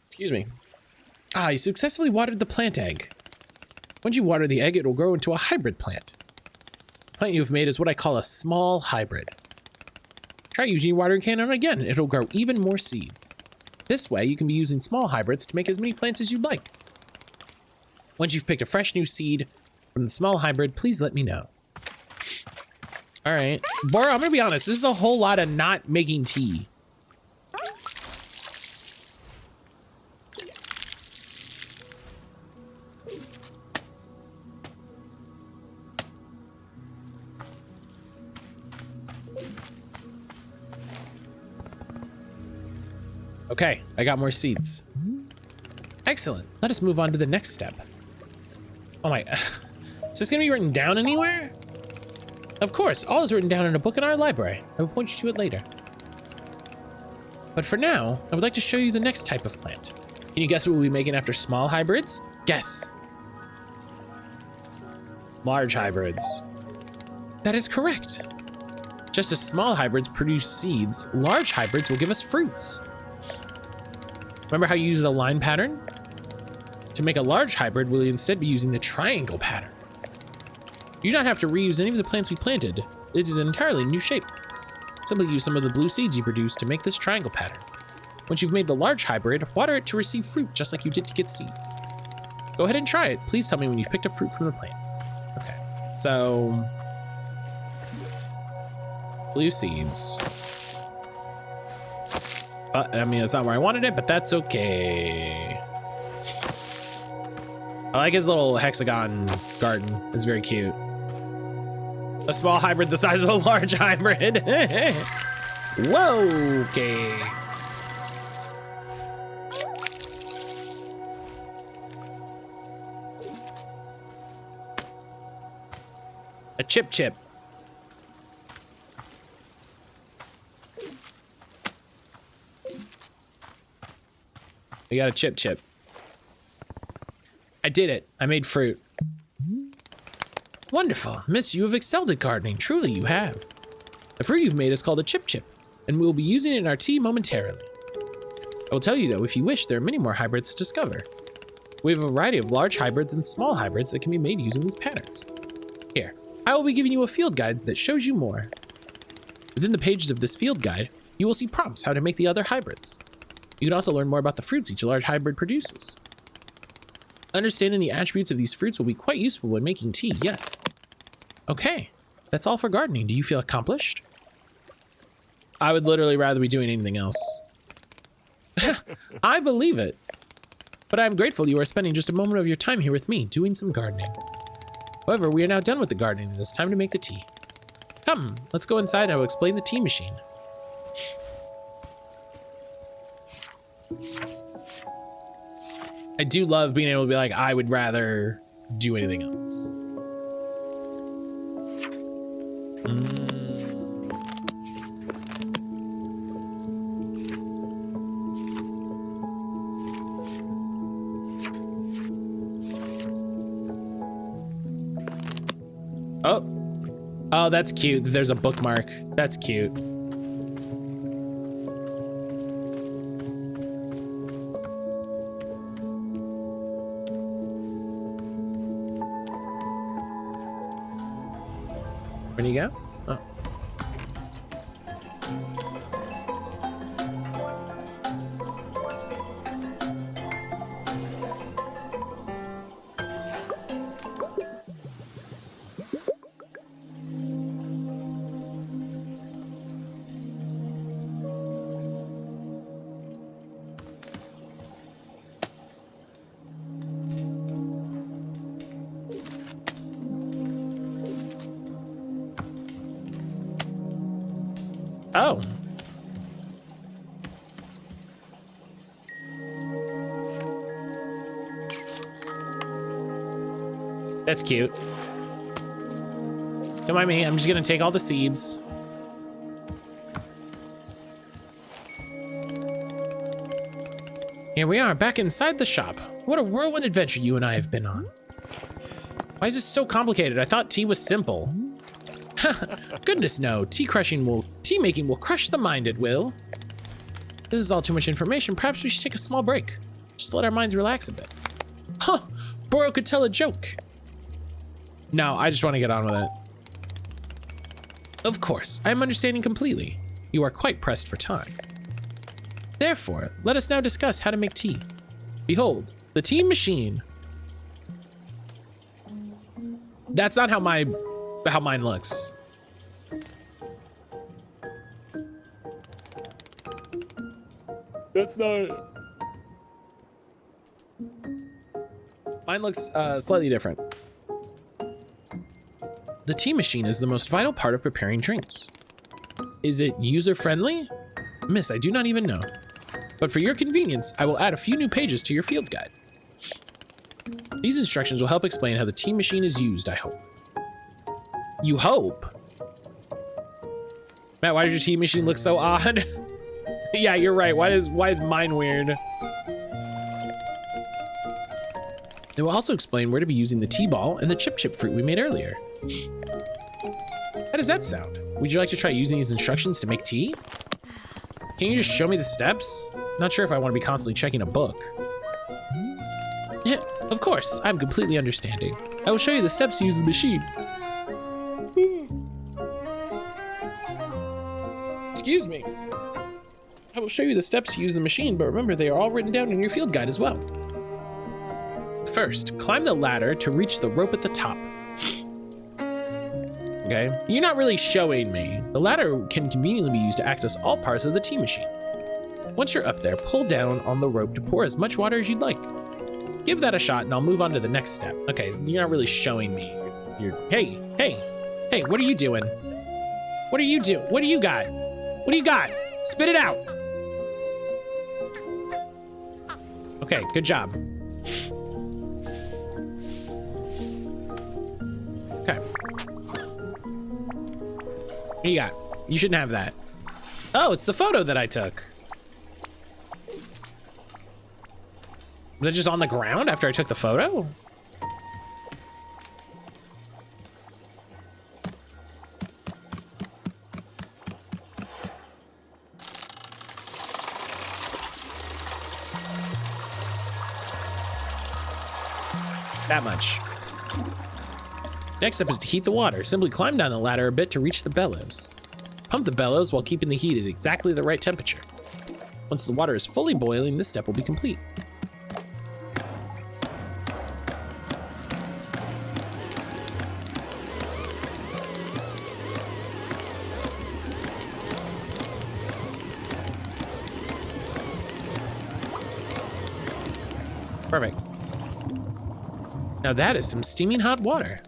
Excuse me. Ah, you successfully watered the plant egg. Once you water the egg, it will grow into a hybrid plant. The plant you have made is what I call a small hybrid. Try using your watering can on it again, and it'll grow even more seeds. This way, you can be using small hybrids to make as many plants as you'd like. Once you've picked a fresh new seed from the small hybrid, please let me know. All right. Bora, I'm gonna be honest, this is a whole lot of not making tea. Okay, I got more seeds. Excellent. Let us move on to the next step. Oh my, is this gonna be written down anywhere? Of course, all is written down in a book in our library. I will point you to it later. But for now, I would like to show you the next type of plant. Can you guess what we'll be making after small hybrids? Guess. Large hybrids. That is correct. Just as small hybrids produce seeds, large hybrids will give us fruits. Remember how you use the line pattern? To make a large hybrid, we'll instead be using the triangle pattern. You do not have to reuse any of the plants we planted. It is an entirely new shape. Simply use some of the blue seeds you produced to make this triangle pattern. Once you've made the large hybrid, water it to receive fruit, just like you did to get seeds. Go ahead and try it. Please tell me when you've picked a fruit from the plant. Okay, so... blue seeds. I mean, that's not where I wanted it, but that's okay. I like his little hexagon garden. It's very cute. A small hybrid the size of a large hybrid. Whoa, okay. A chip. We got a chip. I did it. I made fruit. Wonderful. Miss, you have excelled at gardening. Truly, you have. The fruit you've made is called a chip, and we will be using it in our tea momentarily. I will tell you, though, if you wish, there are many more hybrids to discover. We have a variety of large hybrids and small hybrids that can be made using these patterns. Here, I will be giving you a field guide that shows you more. Within the pages of this field guide, you will see prompts how to make the other hybrids. You can also learn more about the fruits each large hybrid produces. Understanding the attributes of these fruits will be quite useful when making tea, yes. Okay, that's all for gardening. Do you feel accomplished? I would literally rather be doing anything else. I believe it. But I'm grateful you are spending just a moment of your time here with me, doing some gardening. However, we are now done with the gardening and it's time to make the tea. Come, let's go inside and I will explain the tea machine. I do love being able to be like, I would rather do anything else. Oh, that's cute. There's a bookmark. That's cute. Where'd he go? Oh. Oh. That's cute. Don't mind me, I'm just gonna take all the seeds. Here we are, back inside the shop. What a whirlwind adventure you and I have been on. Why is this so complicated? I thought tea was simple. Goodness no, tea making will crush the mind, it will. This is all too much information. Perhaps we should take a small break. Just let our minds relax a bit. Huh, Boro could tell a joke. No, I just want to get on with it. Of course, I am understanding completely. You are quite pressed for time. Therefore, let us now discuss how to make tea. Behold, the tea machine. That's not how mine looks. That's not. Mine looks slightly different. The tea machine is the most vital part of preparing drinks. Is it user-friendly? Miss, I do not even know. But for your convenience, I will add a few new pages to your field guide. These instructions will help explain how the tea machine is used, I hope. You hope? Matt, why does your tea machine look so odd? Yeah, you're right. Why is mine weird? It will also explain where to be using the tea ball and the chip fruit we made earlier. How does that sound? Would you like to try using these instructions to make tea? Can you just show me the steps? Not sure if I want to be constantly checking a book. Yeah, of course. I'm completely understanding. I will show you the steps to use the machine. Excuse me. I will show you the steps to use the machine, but remember they are all written down in your field guide as well. First, climb the ladder to reach the rope at the top. Okay, you're not really showing me. The ladder can conveniently be used to access all parts of the tea machine. Once you're up there, pull down on the rope to pour as much water as you'd like. Give that a shot and I'll move on to the next step. Okay, you're not really showing me. Hey, what are you doing? What are you doing? What do you got? What do you got? Spit it out. Okay, good job. Okay. What do you got? You shouldn't have that. Oh, it's the photo that I took. Was it just on the ground after I took the photo? That much. Next up is to heat the water. Simply climb down the ladder a bit to reach the bellows. Pump the bellows while keeping the heat at exactly the right temperature. Once the water is fully boiling, this step will be complete. Perfect. Now that is some steaming hot water.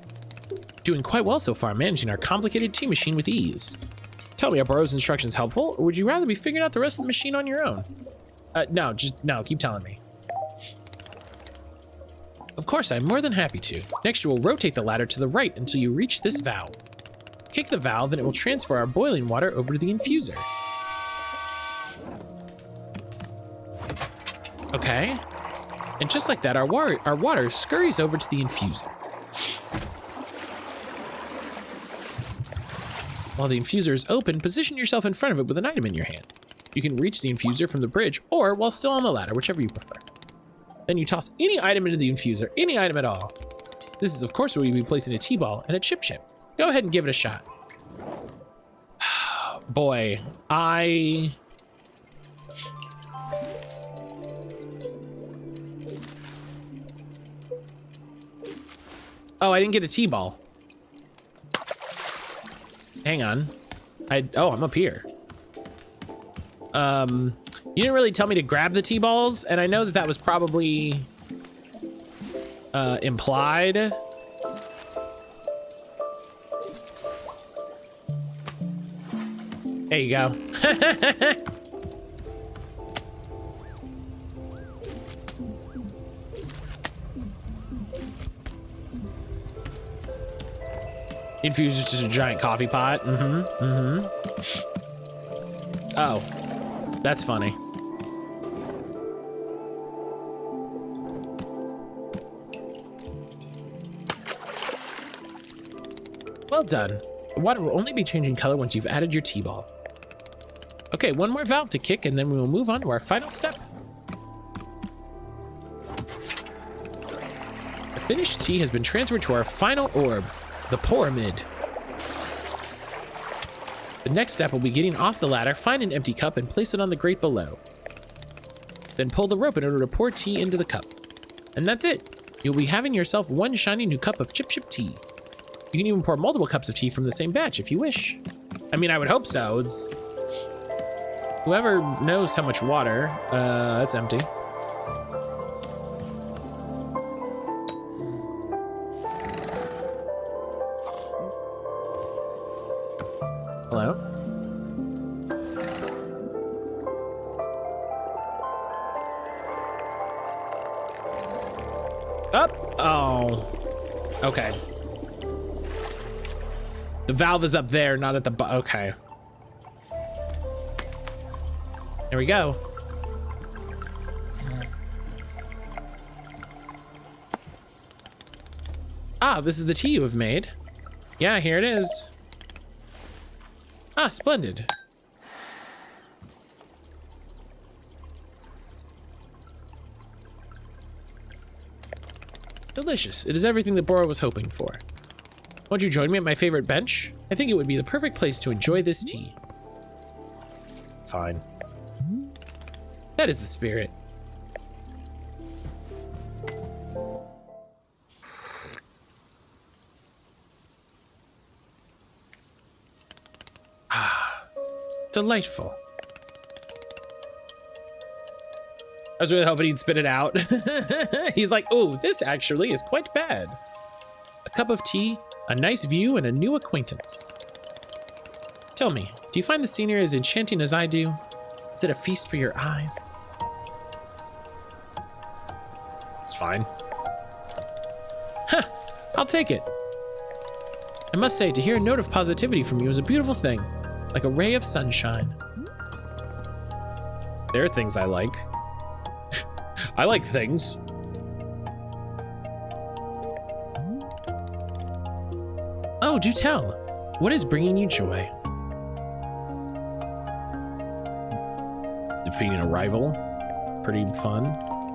Doing quite well so far, managing our complicated tea machine with ease. Tell me, are Burrow's instructions helpful, or would you rather be figuring out the rest of the machine on your own? No, keep telling me. Of course, I'm more than happy to. Next, you will rotate the ladder to the right until you reach this valve. Kick the valve and it will transfer our boiling water over to the infuser. Okay. And just like that, our water scurries over to the infuser. While the infuser is open, position yourself in front of it with an item in your hand. You can reach the infuser from the bridge or while still on the ladder, whichever you prefer. Then you toss any item into the infuser, any item at all. This is of course where you'll be placing a tea ball and a chip. Go ahead and give it a shot. Boy, Oh, I didn't get a tea ball. Hang on. I'm up here. You didn't really tell me to grab the tea balls, and I know that that was probably implied. There you go. Infuser's just a giant coffee pot. Oh, that's funny. Well done. The water will only be changing color once you've added your tea ball. Okay, one more valve to kick and then we will move on to our final step. The finished tea has been transferred to our final orb, the pyramid. The next step will be getting off the ladder, find an empty cup and place it on the grate below. Then pull the rope in order to pour tea into the cup. And that's it. You'll be having yourself one shiny new cup of chip tea. You can even pour multiple cups of tea from the same batch if you wish. I mean, I would hope so. It's whoever knows how much water. That's empty. Hello? Up. Oh. Okay. The valve is up there, not at the bottom. Okay. There we go. Ah, this is the tea you have made. Yeah, here it is. Ah, splendid. Delicious. It is everything that Bora was hoping for. Won't you join me at my favorite bench? I think it would be the perfect place to enjoy this tea. Fine. That is the spirit. Ah, delightful. I was really hoping he'd spit it out. He's like, oh, this actually is quite bad. A cup of tea, a nice view, and a new acquaintance. Tell me, do you find the scenery as enchanting as I do? Is it a feast for your eyes? It's fine. Huh, I'll take it. I must say, to hear a note of positivity from you is a beautiful thing, like a ray of sunshine. There are things I like. I like things. Oh, do tell. What is bringing you joy? Defeating a rival. Pretty fun.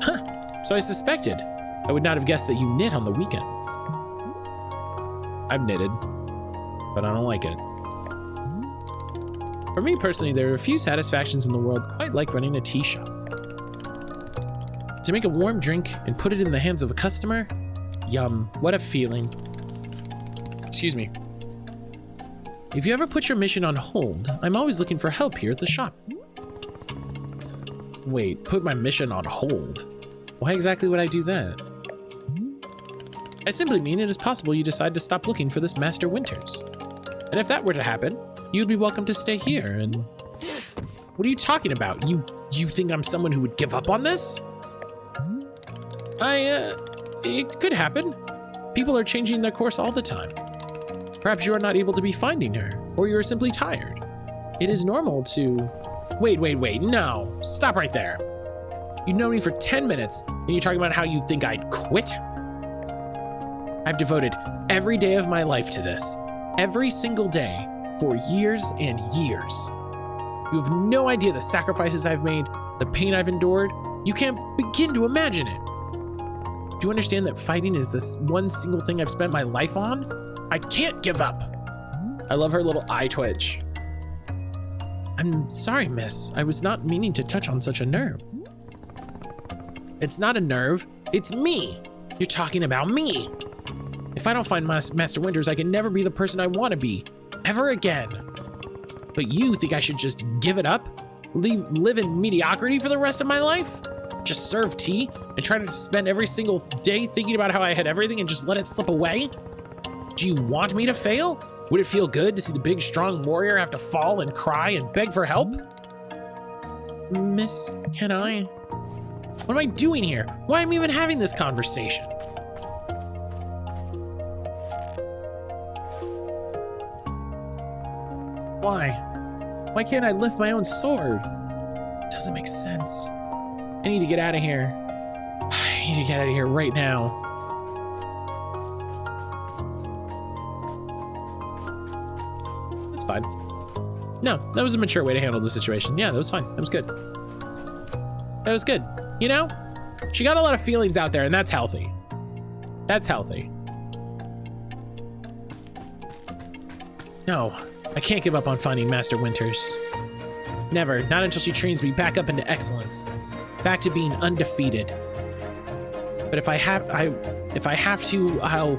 Huh. So I suspected. I would not have guessed that you knit on the weekends. I've knitted, but I don't like it. For me personally, there are a few satisfactions in the world quite like running a tea shop. To make a warm drink and put it in the hands of a customer? Yum, what a feeling. Excuse me. If you ever put your mission on hold, I'm always looking for help here at the shop. Wait, put my mission on hold? Why exactly would I do that? I simply mean it is possible you decide to stop looking for this Master Winters. And if that were to happen, you'd be welcome to stay here and... What are you talking about? You think I'm someone who would give up on this? It could happen. People are changing their course all the time. Perhaps you are not able to be finding her, or you are simply tired. It is normal to... Wait, no. Stop right there. You know me for 10 minutes, and you're talking about how you think I'd quit? I've devoted every day of my life to this. Every single day, for years and years. You have no idea the sacrifices I've made, the pain I've endured. You can't begin to imagine it. Do you understand that fighting is this one single thing I've spent my life on? I can't give up. I love her little eye twitch. I'm sorry, miss. I was not meaning to touch on such a nerve. It's not a nerve. It's me. You're talking about me. If I don't find Master Winters, I can never be the person I want to be. Ever again. But you think I should just give it up? Live in mediocrity for the rest of my life? Just serve tea and try to spend every single day thinking about how I had everything and just let it slip away? Do you want me to fail? Would it feel good to see the big, strong warrior have to fall and cry and beg for help? Miss, can I? What am I doing here? Why am I even having this conversation? Why? Why can't I lift my own sword? Doesn't make sense. I need to get out of here. I need to get out of here right now. That's fine. No, that was a mature way to handle the situation. Yeah, that was fine. That was good. That was good. You know, she got a lot of feelings out there, and that's healthy. That's healthy. No, I can't give up on finding Master Winters. Never, not until she trains me back up into excellence. Back to being undefeated. But if I have to, I'll...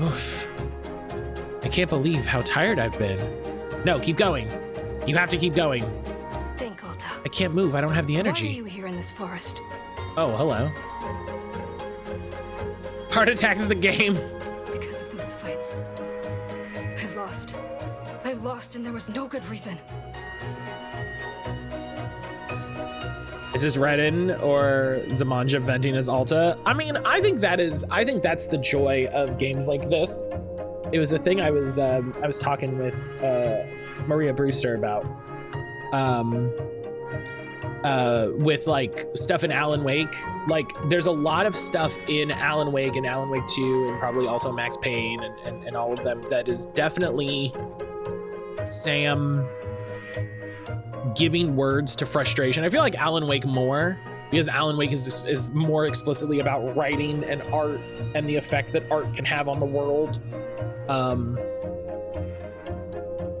Oof. can't believe how tired I've been. No, keep going. You have to keep going. Think, Alta. I can't move. I don't have the Why energy. are you here in this forest? Oh, hello. Heart Attack is the game. Because of those fights. I lost. I lost, and there was no good reason. Is this Redden or Zamanja venting as Alta? I mean, I think that's the joy of games like this. It was a thing I was talking with Maria Brewster about. With like stuff in Alan Wake. Like there's a lot of stuff in Alan Wake and Alan Wake 2 and probably also Max Payne and all of them that is definitely Sam giving words to frustration. I feel like Alan Wake more because Alan Wake is more explicitly about writing and art and the effect that art can have on the world.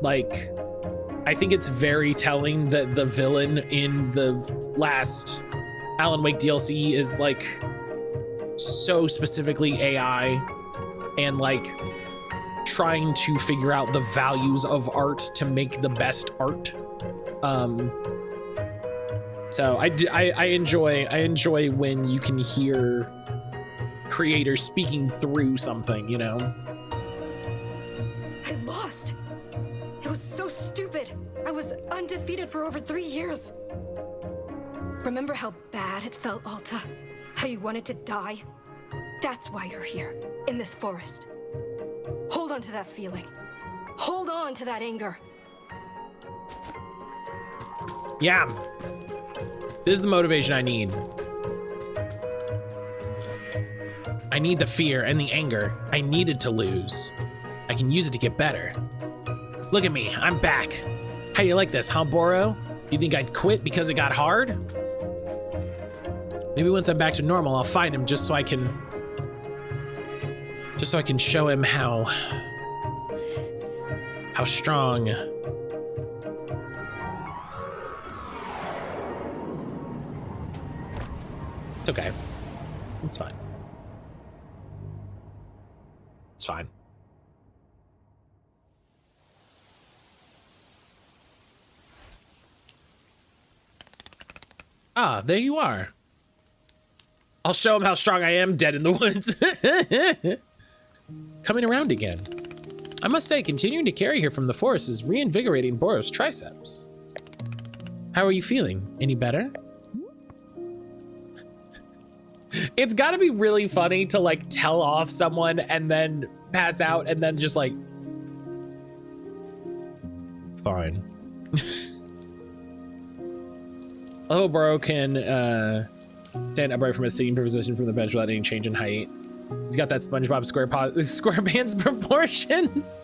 Like I think it's very telling that the villain in the last Alan Wake DLC is like so specifically AI and like trying to figure out the values of art to make the best art. So I enjoy when you can hear creators speaking through something, you know? I lost. It was so stupid. I was undefeated for over 3 years. Remember how bad it felt, Alta? How you wanted to die? That's why you're here, in this forest. Hold on to that feeling. Hold on to that anger. Yeah. This is the motivation I need. I need the fear and the anger. I needed to lose. I can use it to get better. Look at me, I'm back. How you like this, huh, Boro? You think I'd quit because it got hard? Maybe once I'm back to normal, I'll find him just so I can show him how strong. It's okay. It's fine. It's fine. Ah, there you are. I'll show him how strong I am dead in the woods. Coming around again. I must say, continuing to carry her from the forest is reinvigorating Boro's triceps. How are you feeling? Any better? It's gotta be really funny to like tell off someone and then pass out and then just like, fine. I hope Boro can stand upright from a sitting position from the bench without any change in height. He's got that SpongeBob SquarePants proportions.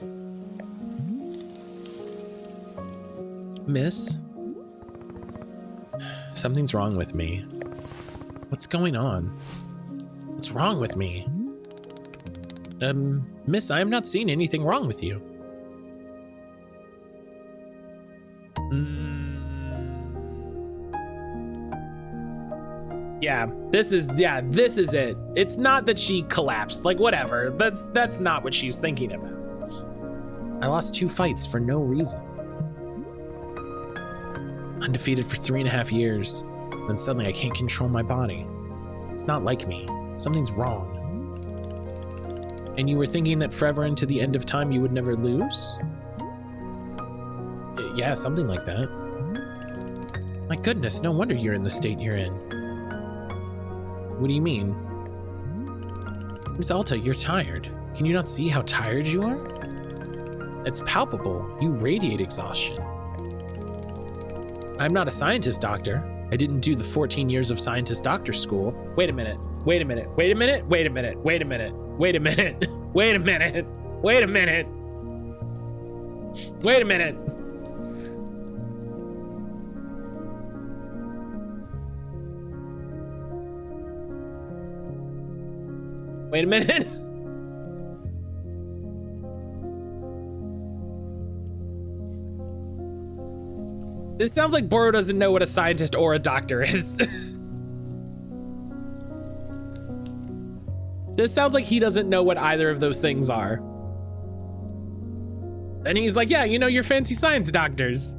Miss? Something's wrong with me. What's going on? What's wrong with me? Miss, I am not seeing anything wrong with you. Yeah, this is it. It's not that she collapsed, like whatever. That's not what she's thinking about. I lost 2 fights for no reason. Undefeated for 3.5 years. Then suddenly I can't control my body. It's not like me. Something's wrong. And you were thinking that forever into the end of time you would never lose? Yeah, something like that. My goodness, no wonder you're in the state you're in. What do you mean? Miss Alta, you're tired. Can you not see how tired you are? It's palpable. You radiate exhaustion. I'm not a scientist, doctor. I didn't do the 14 years of scientist doctor school. Wait a minute. Wait a minute. Wait a minute. Wait a minute. Wait a minute. Wait a minute. Wait a minute. Wait a minute. Wait a minute. Wait a minute. This sounds like Boro doesn't know what a scientist or a doctor is. This sounds like he doesn't know what either of those things are. And he's like, yeah, you know, your fancy science doctors.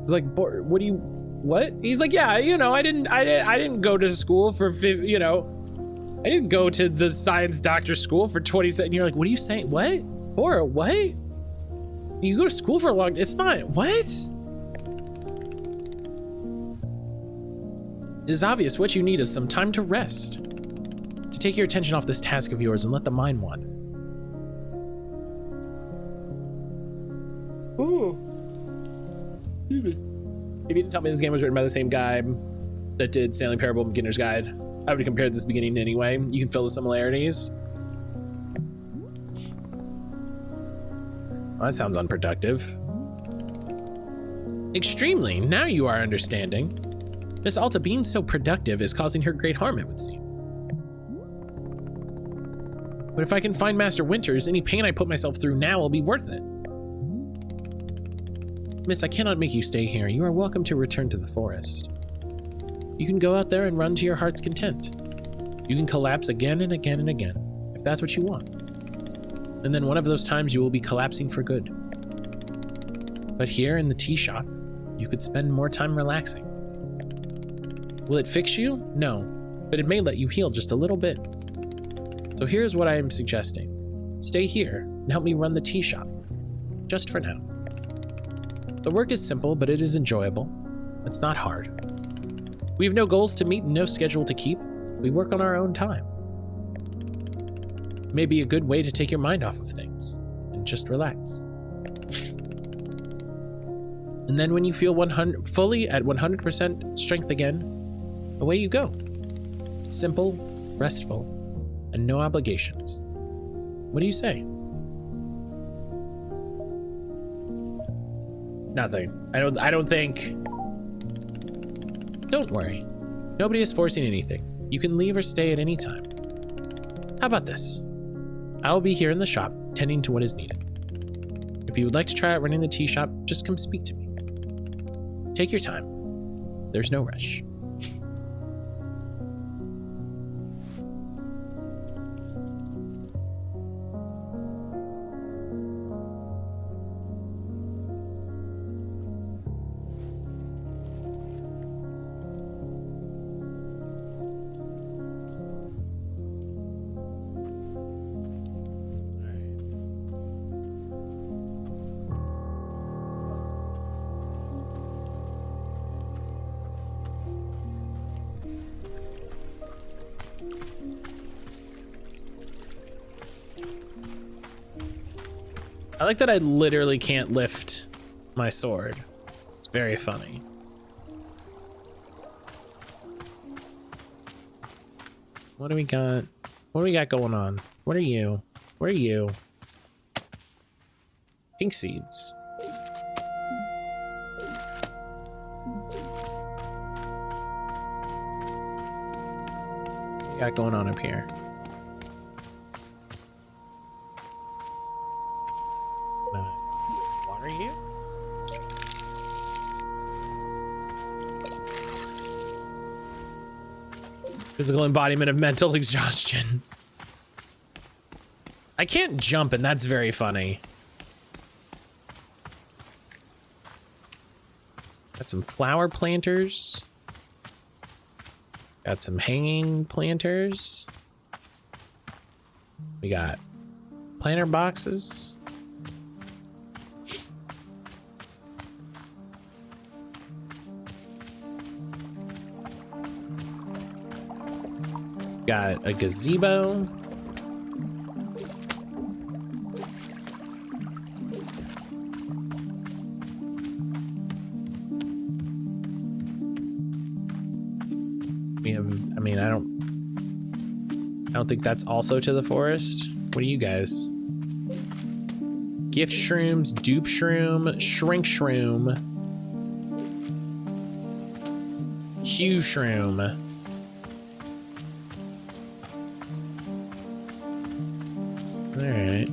He's like, what do you, what? He's like, yeah, you know, I didn't go to school for, you know, I didn't go to the science doctor school for 27. And you're like, what are you saying? What? Or what? You go to school for a long, it's not, what? It is obvious what you need is some time to rest. To take your attention off this task of yours and let the mind wander. Ooh. If you didn't tell me this game was written by the same guy that did Stanley Parable and Beginner's Guide, I would have compared this beginning anyway. You can feel the similarities. Well, that sounds unproductive. Extremely. Now you are understanding. Miss Alta being so productive is causing her great harm, it would seem. But if I can find Master Winters, any pain I put myself through now will be worth it. Miss, I cannot make you stay here. You are welcome to return to the forest. You can go out there and run to your heart's content. You can collapse again and again and again, if that's what you want. And then one of those times you will be collapsing for good. But here in the tea shop, you could spend more time relaxing. Will it fix you? No, but it may let you heal just a little bit. So here's what I am suggesting. Stay here and help me run the tea shop, just for now. The work is simple, but it is enjoyable. It's not hard. We have no goals to meet and no schedule to keep. We work on our own time. It may be a good way to take your mind off of things and just relax. And then when you feel fully at 100% strength again, away you go. Simple, restful, and no obligations. What do you say? Nothing. I don't think. Don't worry. Nobody is forcing anything. You can leave or stay at any time. How about this? I will be here in the shop, tending to what is needed. If you would like to try out running the tea shop, just come speak to me. Take your time. There's no rush. I like that I literally can't lift my sword. It's very funny. What do we got? What do we got going on? What are you? What are you? Pink seeds. What do we got going on up here? Water you? Physical embodiment of mental exhaustion. I can't jump, and that's very funny. Got some flower planters. Got some hanging planters. We got planter boxes. Got a gazebo. We have, I mean, I don't think that's also to the forest. What are you guys? Gift shrooms, dupe shroom, shrink shroom, hue shroom. All right.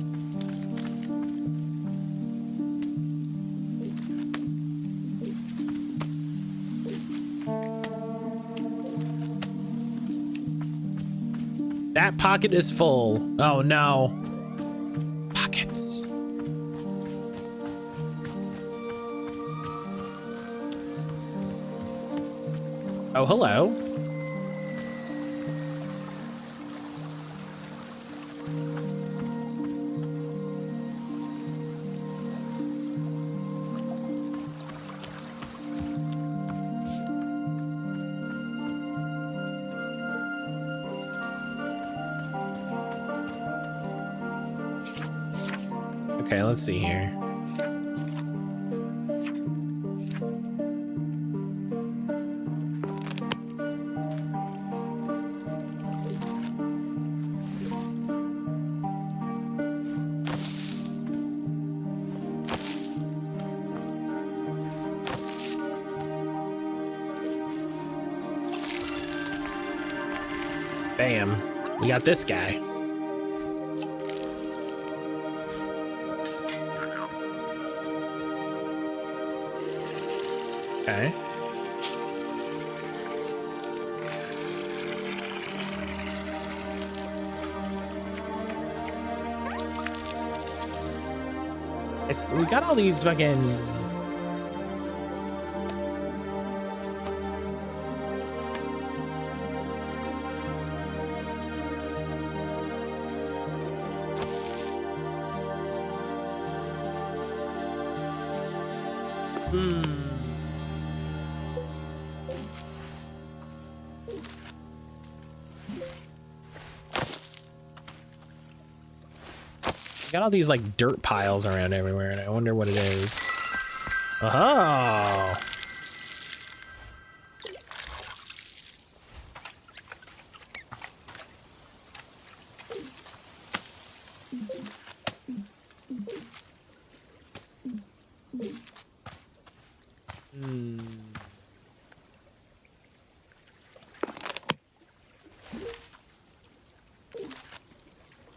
That pocket is full. Oh no. Pockets. Oh, hello. Okay, let's see here. Bam. We got this guy. Okay. We got all these fucking... Got all these like dirt piles around everywhere, and I wonder what it is. Oh.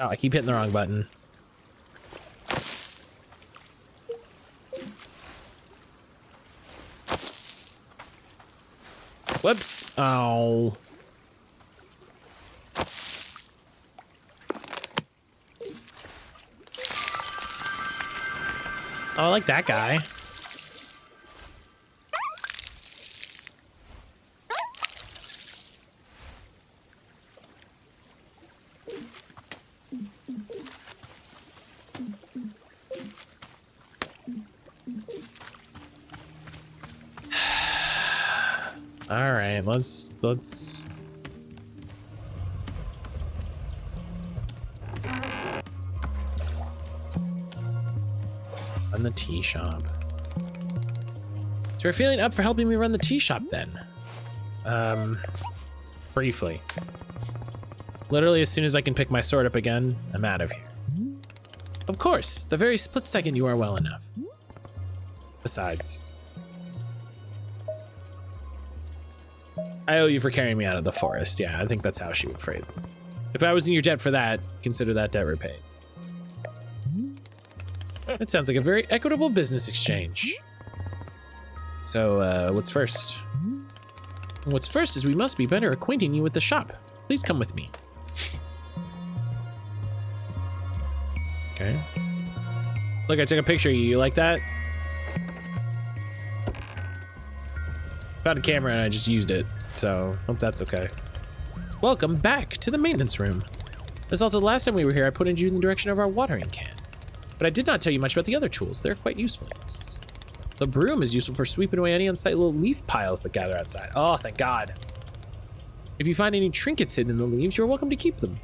Oh, I keep hitting the wrong button. Whoops. Oh. Oh, I like that guy. All right, let's run the tea shop. So you're feeling up for helping me run the tea shop then? Briefly. Literally as soon as I can pick my sword up again, I'm out of here. Of course, the very split second you are well enough. Besides, I owe you for carrying me out of the forest. Yeah, I think that's how she would phrase it. If I was in your debt for that, consider that debt repaid. It sounds like a very equitable business exchange. So, what's first? What's first is we must be better acquainting you with the shop. Please come with me. Okay. Look, I took a picture of you. You like that? Found a camera and I just used it. So, hope that's okay. Welcome back to the maintenance room. This also the last time we were here, I pointed you in the direction of our watering can. But I did not tell you much about the other tools. They're quite useful. The broom is useful for sweeping away any unsightly little leaf piles that gather outside. Oh, thank God. If you find any trinkets hidden in the leaves, you're welcome to keep them.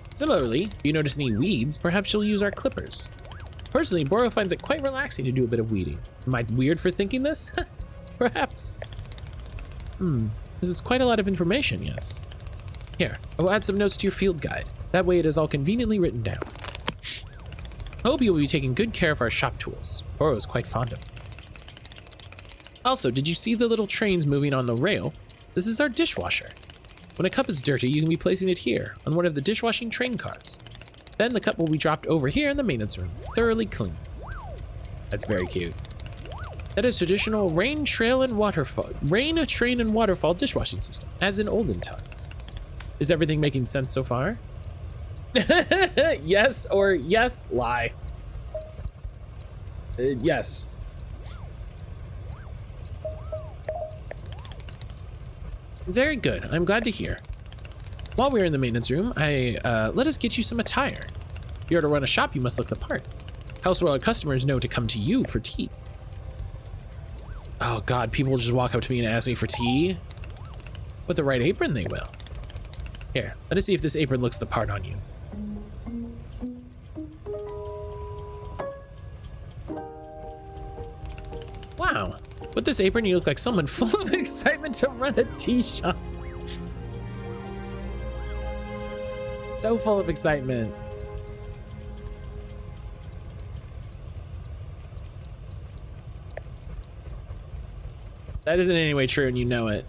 Similarly, if you notice any weeds, perhaps you'll use our clippers. Personally, Boro finds it quite relaxing to do a bit of weeding. Am I weird for thinking this? Perhaps. This is quite a lot of information, yes. Here, I will add some notes to your field guide. That way it is all conveniently written down. I hope you will be taking good care of our shop tools. Boro is quite fond of them. Also, did you see the little trains moving on the rail? This is our dishwasher. When a cup is dirty, you can be placing it here, on one of the dishwashing train cars. Then the cup will be dropped over here in the maintenance room, thoroughly clean. That's very cute. That is traditional rain, train, and waterfall dishwashing system, as in olden times. Is everything making sense so far? Yes or yes, lie. Yes. Very good. I'm glad to hear. While we're in the maintenance room, let us get you some attire. If you're to run a shop, you must look the part. Houseworld customers know to come to you for tea. Oh God, people will just walk up to me and ask me for tea. With the right apron, they will. Here, let us see if this apron looks the part on you. Wow, with this apron, you look like someone full of excitement to run a tea shop. So full of excitement. That isn't in any way true, and you know it.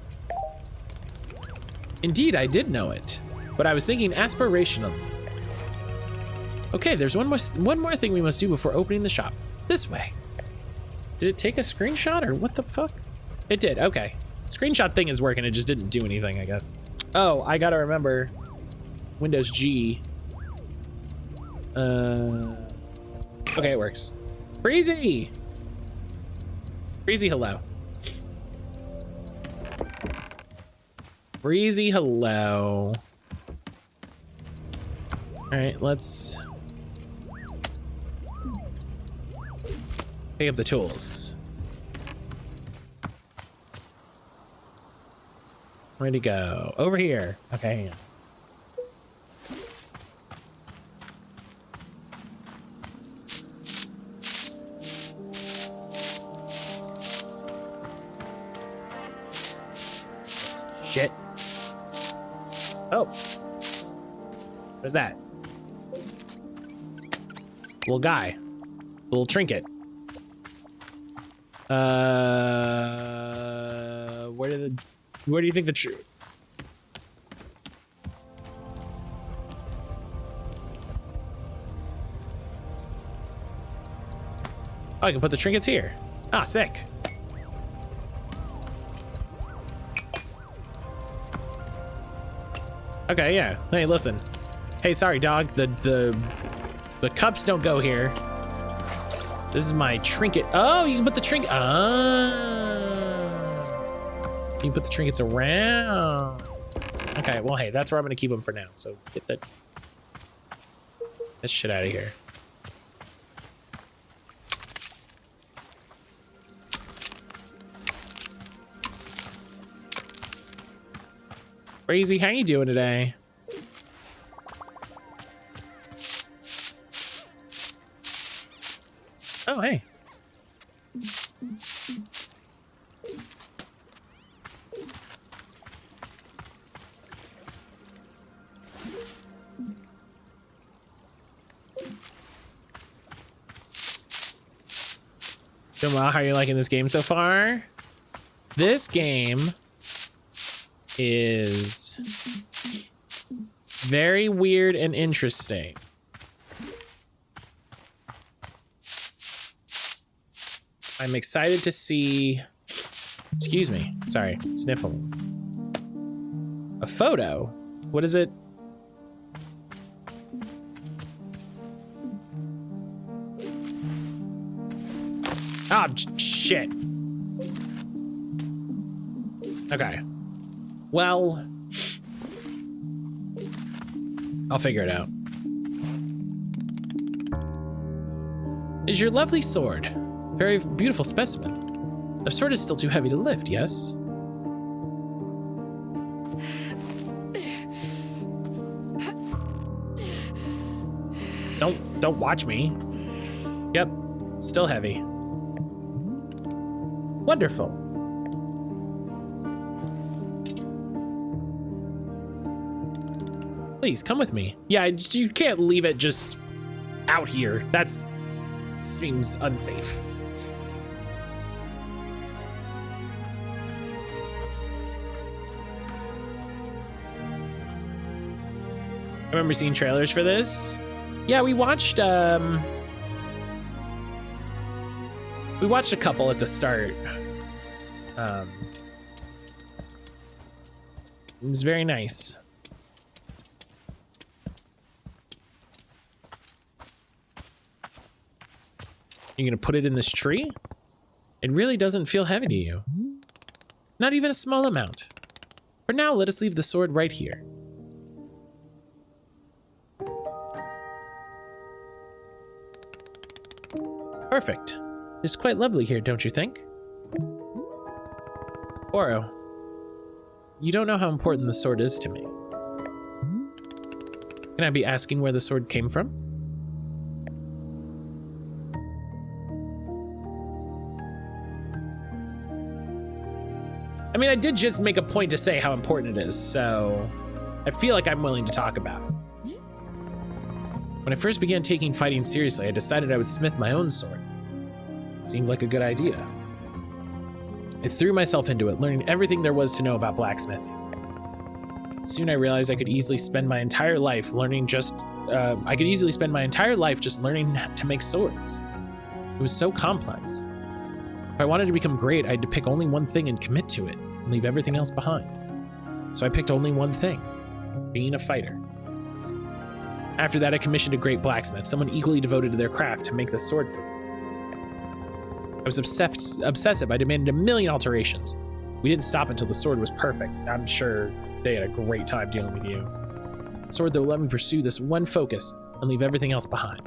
Indeed, I did know it, but I was thinking aspirationally. Okay, there's one more thing we must do before opening the shop. This way. Did it take a screenshot, or what the fuck? It did, okay. Screenshot thing is working, it just didn't do anything, I guess. Oh, I gotta remember. Windows G. Okay, it works. Breezy! Breezy, hello. Breezy, hello. All right, let's pick up the tools. Where'd he go? Over here. Okay, hang on. Shit. Oh. What is that? Little guy. Little trinket. Where do you think the Oh, I can put the trinkets here. Ah, sick. Okay, yeah. Hey, listen. Hey, sorry, dog. The cups don't go here. This is my trinket. Oh, you can put the trinket. You can put the trinkets around. Okay, well, hey, that's where I'm gonna keep them for now. So get that shit out of here. Crazy, how you doing today? Oh, hey. Doing well. How are you liking this game so far? This game is very weird and interesting. I'm excited to see, excuse me, sorry, sniffling. A photo? What is it? Ah, shit. Okay. Well, I'll figure it out. Is your lovely sword? Very beautiful specimen. The sword is still too heavy to lift, yes? Don't watch me. Yep, still heavy. Wonderful. Please come with me. Yeah, you can't leave it just out here. That seems unsafe. I remember seeing trailers for this. Yeah, we watched a couple at the start. It was very nice. You're gonna put it in this tree? It really doesn't feel heavy to you. Not even a small amount. For now, let us leave the sword right here. Perfect. It's quite lovely here, don't you think? Oro, you don't know how important the sword is to me. Can I be asking where the sword came from? I mean, I did just make a point to say how important it is, so I feel like I'm willing to talk about it. When I first began taking fighting seriously, I decided I would smith my own sword. Seemed like a good idea. I threw myself into it, learning everything there was to know about blacksmithing. Soon I realized I could easily spend my entire life just learning to make swords. It was so complex. If I wanted to become great, I had to pick only one thing and commit to it, and leave everything else behind. So I picked only one thing, being a fighter. After that, I commissioned a great blacksmith, someone equally devoted to their craft, to make the sword for me. I was obsessive. I demanded 1,000,000 alterations. We didn't stop until the sword was perfect. I'm sure they had a great time dealing with you. Sword that will let me pursue this one focus and leave everything else behind.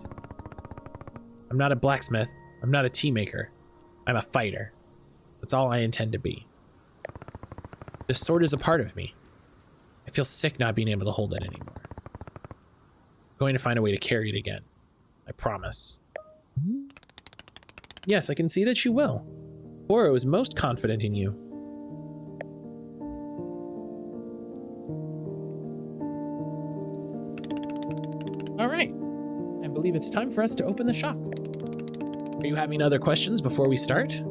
I'm not a blacksmith. I'm not a tea maker. I'm a fighter. That's all I intend to be. This sword is a part of me. I feel sick not being able to hold it anymore. I'm going to find a way to carry it again. I promise. Yes, I can see that you will. Oro is most confident in you. All right. I believe it's time for us to open the shop. Are you having other questions before we start?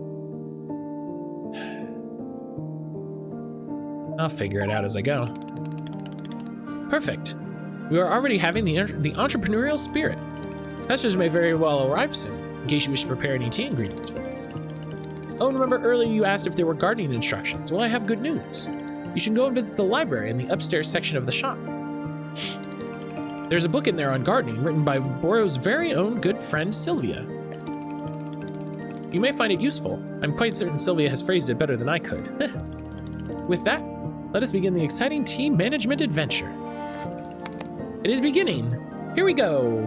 I'll figure it out as I go. Perfect. We are already having the entrepreneurial spirit. Customers may very well arrive soon, in case you wish to prepare any tea ingredients for them. Oh, and remember earlier you asked if there were gardening instructions. Well, I have good news. You should go and visit the library in the upstairs section of the shop. There's a book in there on gardening written by Boro's very own good friend, Sylvia. You may find it useful. I'm quite certain Sylvia has phrased it better than I could. With that, let us begin the exciting tea management adventure. It is beginning. Here we go.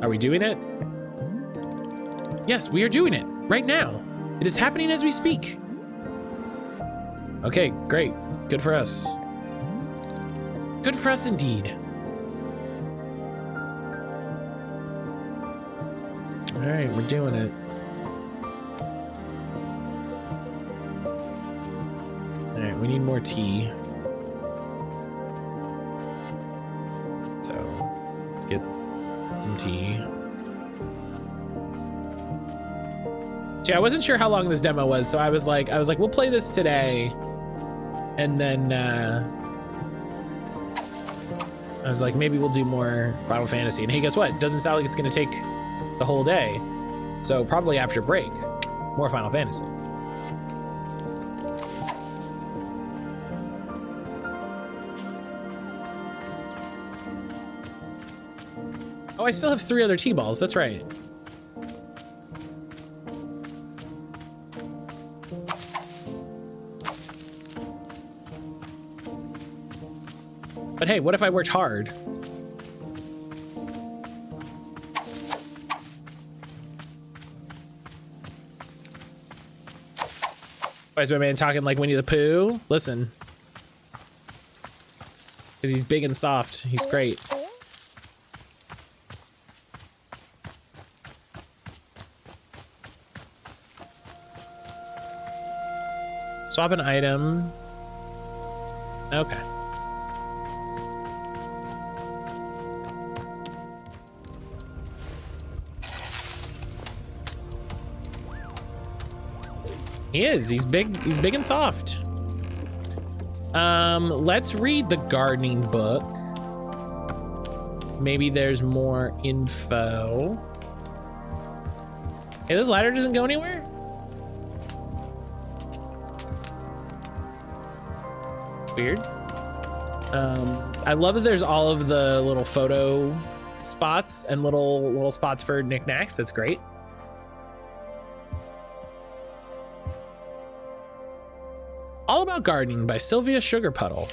Are we doing it? Yes, we are doing it right now. It is happening as we speak. Okay, great. Good for us. Good for us indeed. All right, we're doing it. All right, we need more tea. So let's get some tea. See, I wasn't sure how long this demo was, so I was like, we'll play this today, and then I was like, maybe we'll do more Final Fantasy. And hey, guess what? It doesn't sound like it's gonna take the whole day, so probably after break, more Final Fantasy. Oh, I still have 3 other T-balls. That's right. But hey, what if I worked hard? Why is my man talking like Winnie the Pooh? Listen. Because he's big and soft. He's great. Swap an item. Okay. He is. He's big. He's big and soft. Let's read the gardening book. Maybe there's more info. Hey, this ladder doesn't go anywhere? Weird. I love that there's all of the little photo spots and little spots for knickknacks. That's great. All About Gardening by Sylvia Sugarpuddle.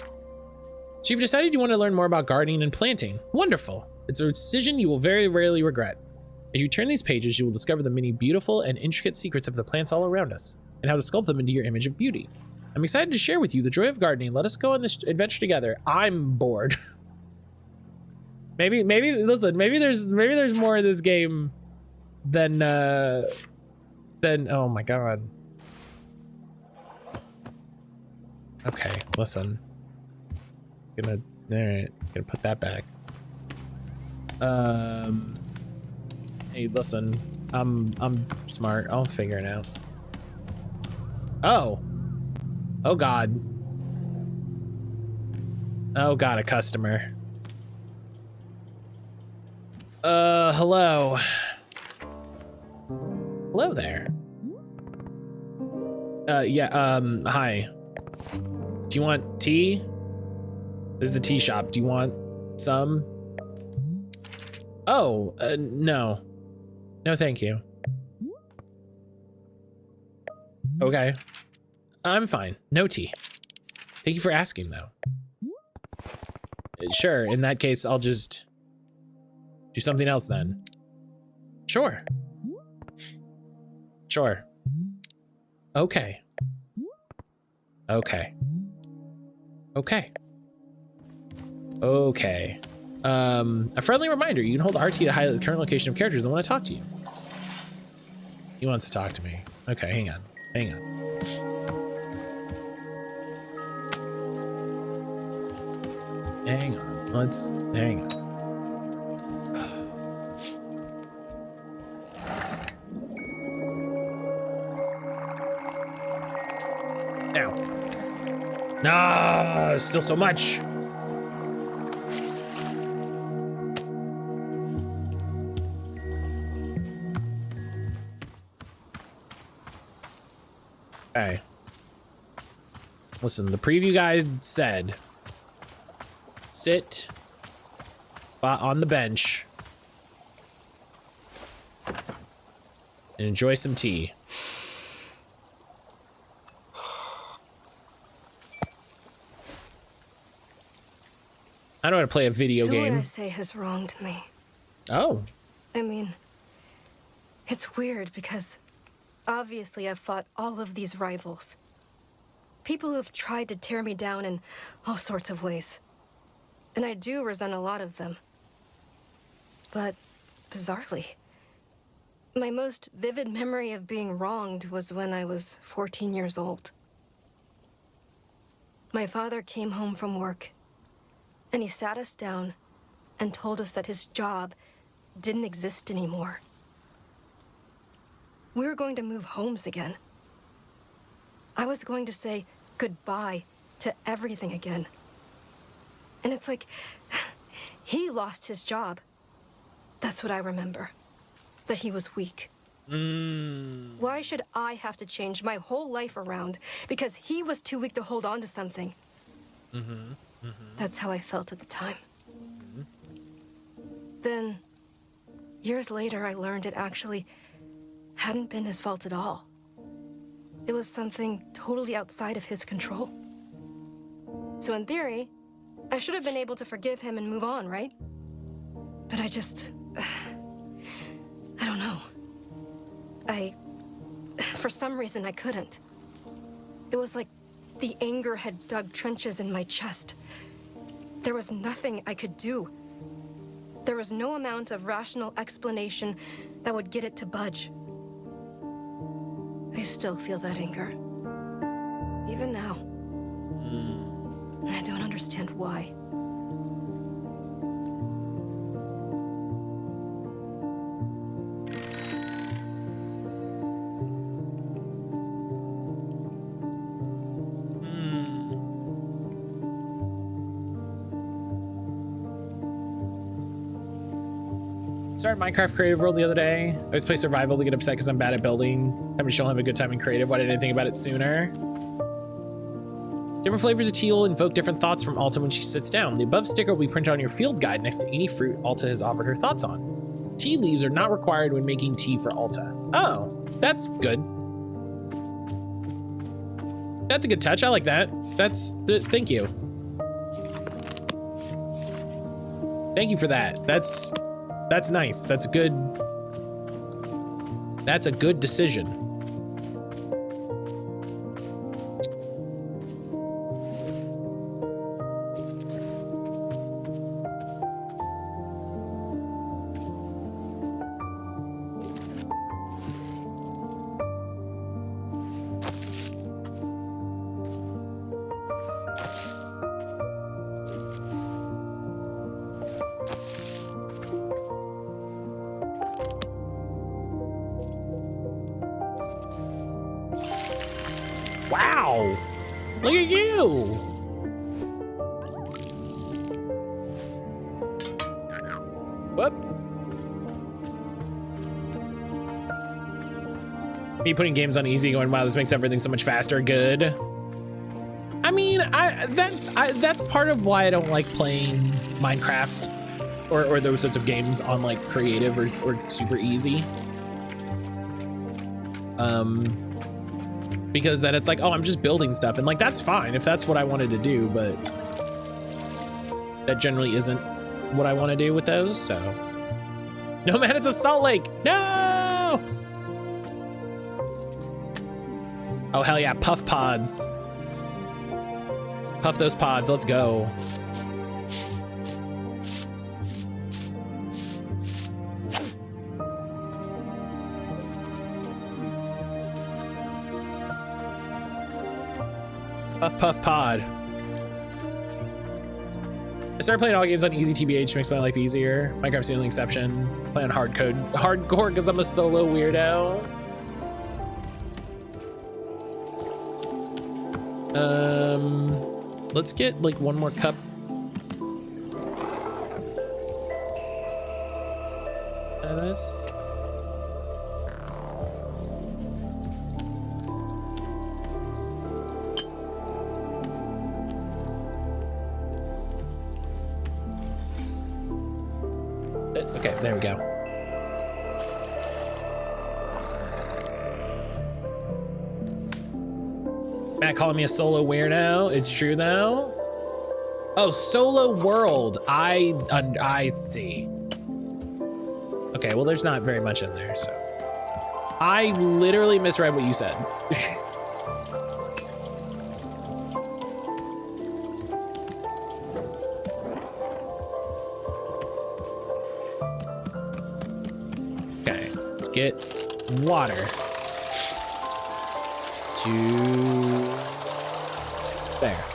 So you've decided you want to learn more about gardening and planting. Wonderful. It's a decision you will very rarely regret. As you turn these pages, you will discover the many beautiful and intricate secrets of the plants all around us, and how to sculpt them into your image of beauty. I'm excited to share with you the joy of gardening. Let us go on this adventure together. I'm bored. maybe listen, maybe there's more in this game than oh my god. Okay, listen. All right, gonna put that back. Hey, listen, I'm smart. I'll figure it out. Oh god. Oh god, a customer. Hello there. Yeah, hi. Do you want tea? This is a tea shop. Do you want some? Oh, no. No, thank you. Okay. I'm fine. No tea. Thank you for asking, though. Sure, in that case, I'll just do something else then. Sure. Sure. Okay. Okay. Okay. Okay. A friendly reminder, you can hold RT to highlight the current location of characters that want to talk to you. He wants to talk to me. Okay, hang on. Hang on. Hang on. Let's hang on. Now. No, still so much. Okay. Listen, the preview guy said, sit on the bench and enjoy some tea. I know how to play a video game. Who would I say has wronged me? Oh. I mean, it's weird because obviously I've fought all of these rivals. People who have tried to tear me down in all sorts of ways. And I do resent a lot of them. But bizarrely, my most vivid memory of being wronged was when I was 14 years old. My father came home from work, and he sat us down and told us that his job didn't exist anymore. We were going to move homes again. I was going to say goodbye to everything again. And it's like, he lost his job. That's what I remember. That he was weak. Why should I have to change my whole life around because he was too weak to hold on to something? That's how I felt at the time. Then, years later, I learned it actually hadn't been his fault at all. It was something totally outside of his control. So in theory, I should have been able to forgive him and move on, right? But I don't know. For some reason, I couldn't. It was like the anger had dug trenches in my chest. There was nothing I could do. There was no amount of rational explanation that would get it to budge. I still feel that anger. Even now. I don't understand why. Started Minecraft Creative World the other day. I always play survival to get upset because I'm bad at building. Having shown have a good time in creative. Why didn't I think about it sooner? Different flavors of tea will invoke different thoughts from Alta when she sits down. The above sticker will be printed on your field guide next to any fruit Alta has offered her thoughts on. Tea leaves are not required when making tea for Alta. Oh, that's good. That's a good touch. I like that. Thank you. Thank you for that. That's nice. That's a good decision. Wow, look at you. Whoop. Me putting games on easy going, wow, this makes everything so much faster. Good. I mean, that's part of why I don't like playing Minecraft or those sorts of games on like creative or super easy. Because then it's like, oh, I'm just building stuff, and like that's fine if that's what I wanted to do, but that generally isn't what I want to do with those. So no, man, it's a salt lake. No. Oh hell yeah, puff pods. Puff those pods, let's go. Puff puff pod. I started playing all games on easy TBH, which makes my life easier. Minecraft's the only exception. Play on hardcore because I'm a solo weirdo. Let's get like one more cup. Out of this. Okay, there we go. Matt calling me a solo weirdo. It's true though. Oh, solo world. I see. Okay, well there's not very much in there, so. I literally misread what you said. Okay, let's get water to there.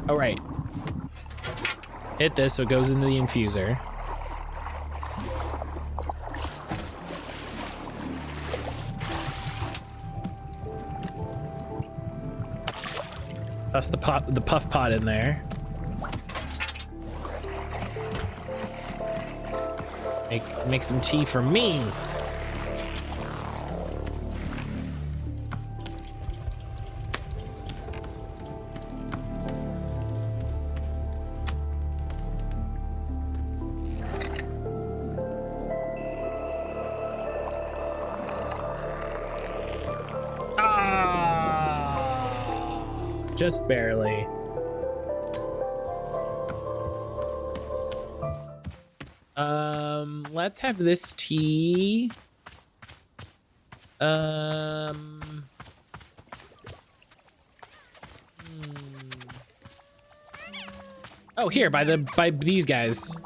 All right. Hit this so it goes into the infuser. That's the puff pot in there. Make some tea for me. Just barely. Let's have this tea. Oh, here by these guys.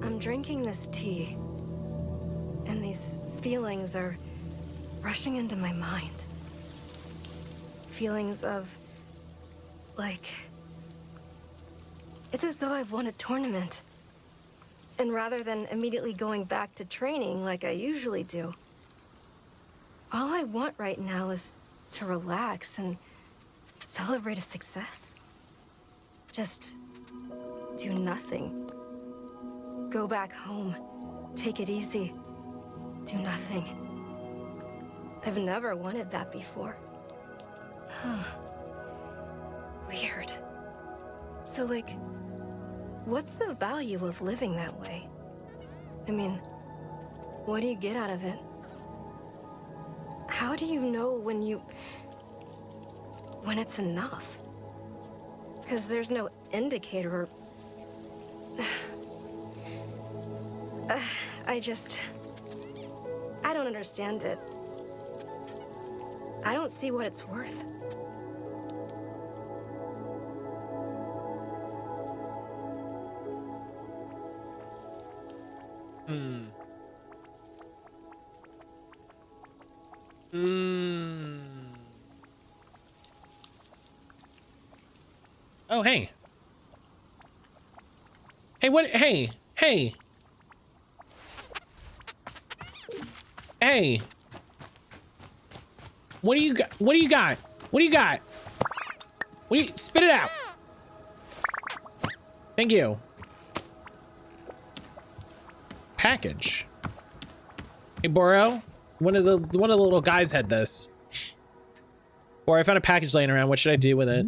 I'm drinking this tea, and these feelings are rushing into my mind. Feelings of, like, it's as though I've won a tournament. And rather than immediately going back to training like I usually do, all I want right now is to relax and celebrate a success. Just do nothing. Go back home, take it easy, do nothing. I've never wanted that before. Huh. Weird. So, like, what's the value of living that way? I mean, what do you get out of it? How do you know when it's enough? Because there's no indicator. I don't understand it. I don't see what it's worth. Oh, hey. Hey, what? Hey. Hey. Hey. What do you got? What do you got? What do you got? Spit it out. Thank you. Package. Hey, Boro. One of the little guys had this. Or I found a package laying around. What should I do with it?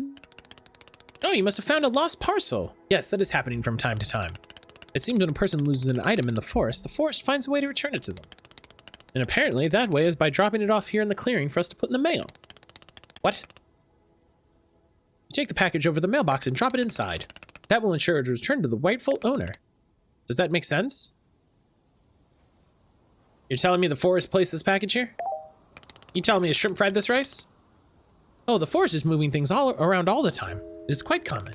Oh, you must have found a lost parcel. Yes, that is happening from time to time. It seems when a person loses an item in the forest finds a way to return it to them. And apparently that way is by dropping it off here in the clearing for us to put in the mail. What? You take the package over the mailbox and drop it inside. That will ensure it is returned to the rightful owner. Does that make sense? You're telling me the forest placed this package here? You telling me a shrimp fried this rice? Oh, the forest is moving things all around all the time. It is quite common.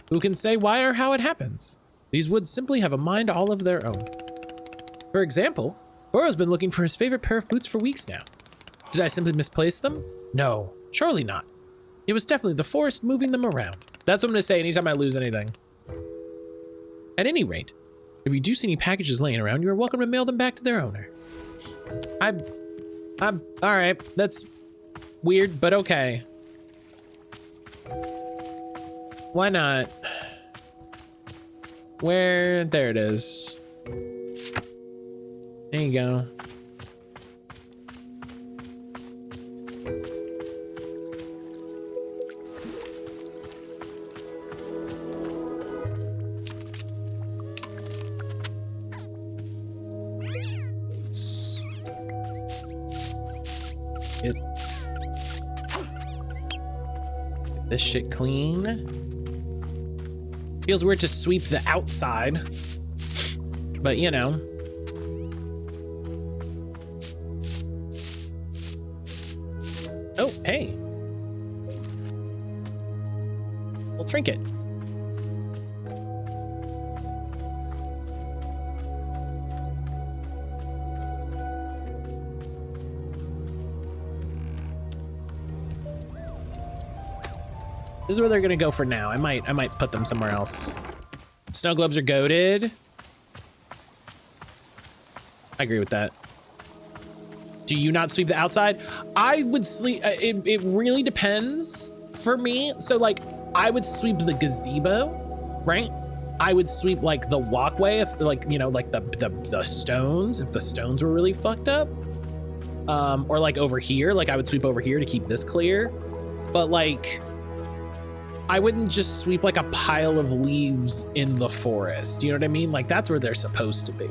Who can say why or how it happens? These woods simply have a mind all of their own. For example, Boro's been looking for his favorite pair of boots for weeks now. Did I simply misplace them? No, surely not. It was definitely the forest moving them around. That's what I'm gonna say anytime I lose anything. At any rate, if you do see any packages laying around, you are welcome to mail them back to their owner. I'm all right. That's weird, but okay. Why not? There it is. There you go. Get this shit clean. Feels weird to sweep the outside, but you know. Oh, hey. We'll trinket. This is where they're gonna go for now. I might put them somewhere else. Snow globes are goated. I agree with that. Do you not sweep the outside? I would sleep. It really depends for me. So like, I would sweep the gazebo, right? I would sweep like the walkway if like, you know, like the stones, if the stones were really fucked up. Or like over here, like I would sweep over here to keep this clear. But like, I wouldn't just sweep like a pile of leaves in the forest. You know what I mean? Like that's where they're supposed to be.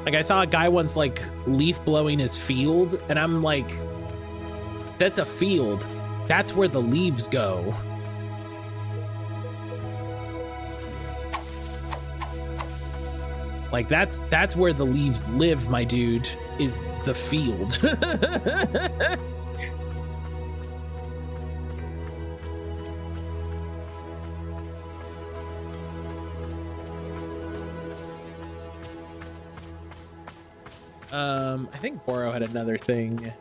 Like I saw a guy once like leaf blowing his field and I'm like, that's a field. That's where the leaves go. Like that's where the leaves live, my dude, is the field. I think Boro had another thing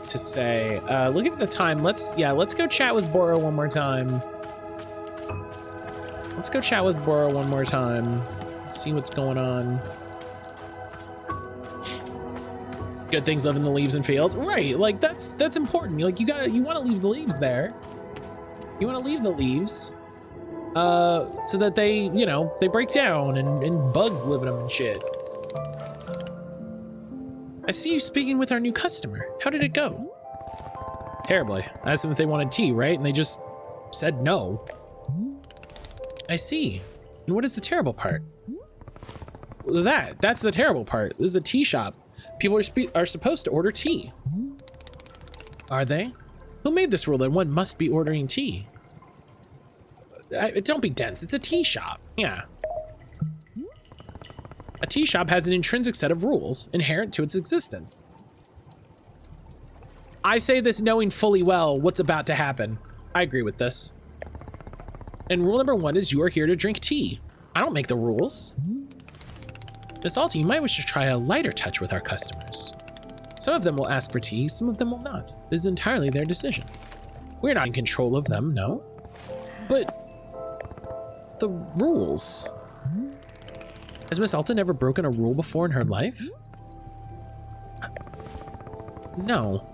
to say. Looking at the time, let's go chat with Boro one more time. Let's go chat with Boro one more time. See what's going on. Good things live in the leaves and fields. Right, like that's important. Like you want to leave the leaves there. You want to leave the leaves so that they, they break down and bugs live in them and shit. I see you speaking with our new customer. How did it go? Terribly. I asked them if they wanted tea, right? And they just said no. I see. And what is the terrible part? That's the terrible part. This is a tea shop. People are supposed to order tea. Are they? Who made this rule that one must be ordering tea? Don't be dense. It's a tea shop. Yeah. A tea shop has an intrinsic set of rules inherent to its existence. I say this knowing fully well what's about to happen. I agree with this. And rule number 1 is you are here to drink tea. I don't make the rules. Miss Alta, you might wish to try a lighter touch with our customers. Some of them will ask for tea, some of them will not. It is entirely their decision. We're not in control of them, no. But the rules. Has Miss Alta never broken a rule before in her life? No.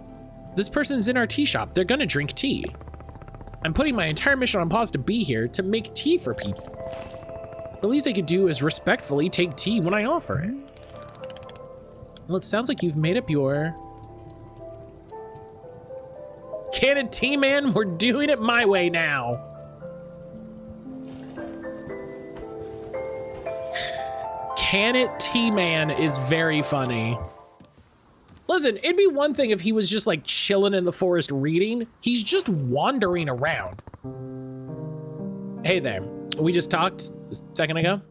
This person's in our tea shop. They're gonna drink tea. I'm putting my entire mission on pause to be here to make tea for people. The least they could do is respectfully take tea when I offer it. Well, it sounds like you've made up your... Canon tea, man, we're doing it my way now. Can it tea man is very funny. Listen, it'd be one thing if he was just like chilling in the forest reading. He's just wandering around. Hey there, we just talked a second ago.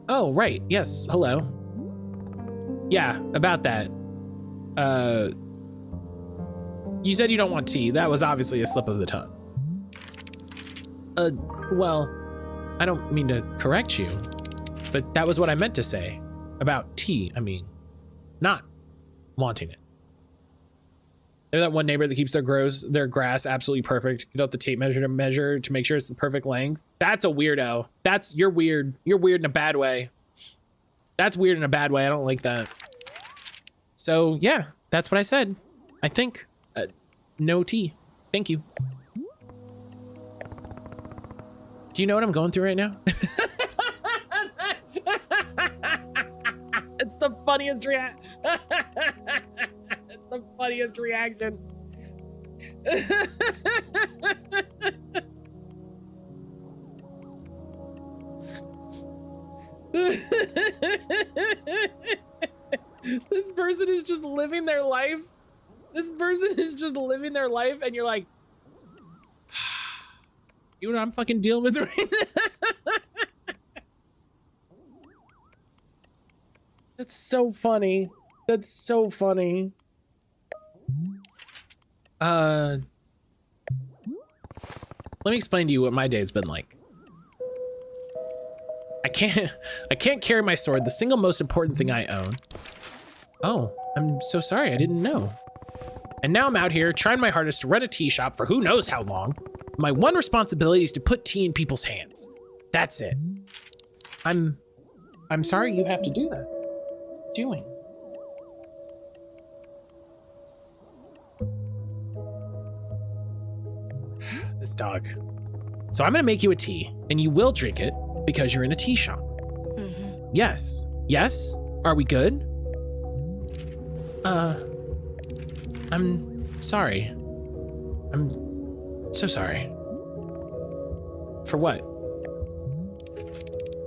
Oh, right, yes, hello. Yeah, about that. You said you don't want tea. That was obviously a slip of the tongue. Well, I don't mean to correct you, but that was what I meant to say about tea. I mean, not wanting it. They're that one neighbor that keeps their grass absolutely perfect. Get out the tape measure to make sure it's the perfect length. That's a weirdo. You're weird. You're weird in a bad way. That's weird in a bad way. I don't like that. So yeah, that's what I said. I think no tea. Thank you. Do you know what I'm going through right now? It's the funniest reaction. It's the funniest reaction. This person is just living their life. This person is just living their life, and you're like, you know what I'm fucking dealing with right now? That's so funny. That's so funny. Let me explain to you what my day's been like. I can't carry my sword, the single most important thing I own. Oh, I'm so sorry, I didn't know. And now I'm out here trying my hardest to run a tea shop for who knows how long. My one responsibility is to put tea in people's hands. That's it. I'm sorry you have to do that. Doing. This dog. So I'm gonna make you a tea, and you will drink it because you're in a tea shop. Mm-hmm. Yes. Yes? Are we good? I'm sorry. I'm so sorry. For what?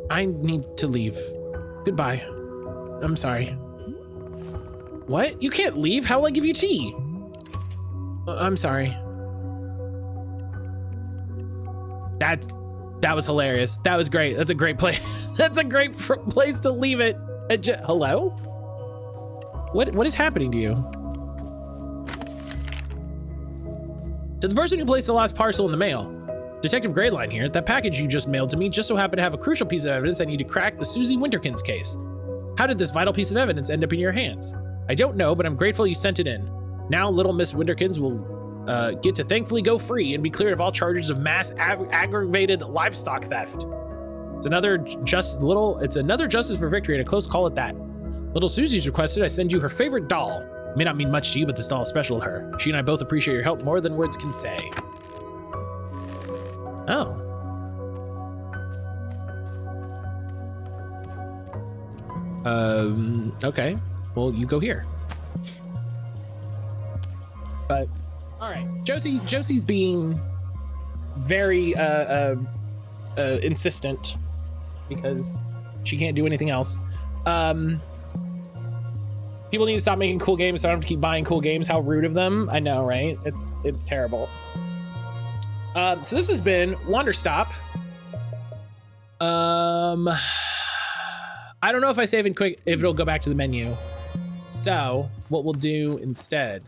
I need to leave. Goodbye. I'm sorry. What? You can't leave? How will I give you tea? I'm sorry. That was hilarious. That was great. That's a great play. That's a great place to leave it. Hello? What is happening to you? To the person who placed the last parcel in the mail, Detective Grayline here. That package you just mailed to me just so happened to have a crucial piece of evidence I need to crack the Susie Winterkins case. How did this vital piece of evidence end up in your hands? I don't know, but I'm grateful you sent it in. Now little Miss Winterkins will get to thankfully go free and be cleared of all charges of mass aggravated livestock theft. It's another justice for victory and a close call at that. Little Susie's requested I send you her favorite doll. It may not mean much to you, but this doll is special to her. She and I both appreciate your help more than words can say. Oh. Okay. Well, you go here. But all right, Josie's being very insistent because she can't do anything else. People need to stop making cool games so I don't have to keep buying cool games. How rude of them. I know, right? It's terrible. So this has been Wanderstop. I don't know if I save in quick if it'll go back to the menu. So what we'll do instead.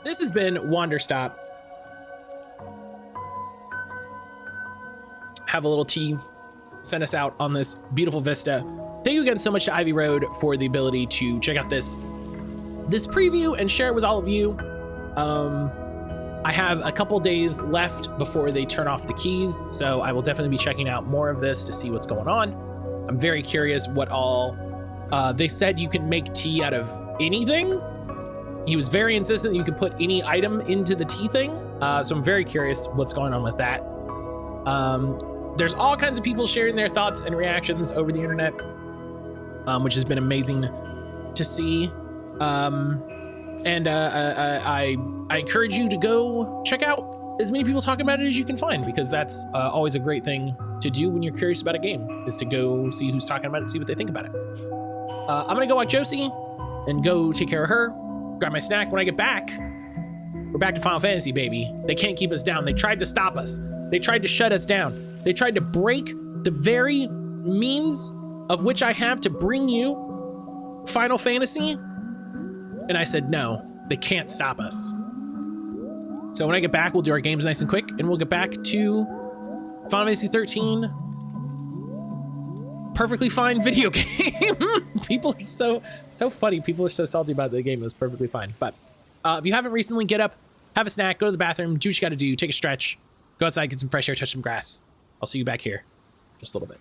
This has been Wanderstop. Have a little tea. Send us out on this beautiful vista. Thank you again so much to Ivy Road for the ability to check out this preview and share it with all of you. I have a couple days left before they turn off the keys, so I will definitely be checking out more of this to see what's going on. I'm very curious what all they said you can make tea out of anything. He was very insistent that you could put any item into the tea thing, so I'm very curious what's going on with that. There's all kinds of people sharing their thoughts and reactions over the internet, which has been amazing to see. I encourage you to go check out as many people talking about it as you can find, because that's always a great thing to do when you're curious about a game, is to go see who's talking about it, see what they think about it. I'm gonna go watch Josie and go take care of her, grab my snack. When I get back, we're back to Final Fantasy, baby. They can't keep us down. They tried to stop us. They tried to shut us down. They tried to break the very means of which I have to bring you Final Fantasy. And I said, no, they can't stop us. So when I get back, we'll do our games nice and quick, and we'll get back to Final Fantasy 13. Perfectly fine video game. People are so funny. People are so salty about the game. It was perfectly fine. But if you haven't recently, get up, have a snack, go to the bathroom, do what you gotta do, take a stretch, go outside, get some fresh air, touch some grass. I'll see you back here in just a little bit.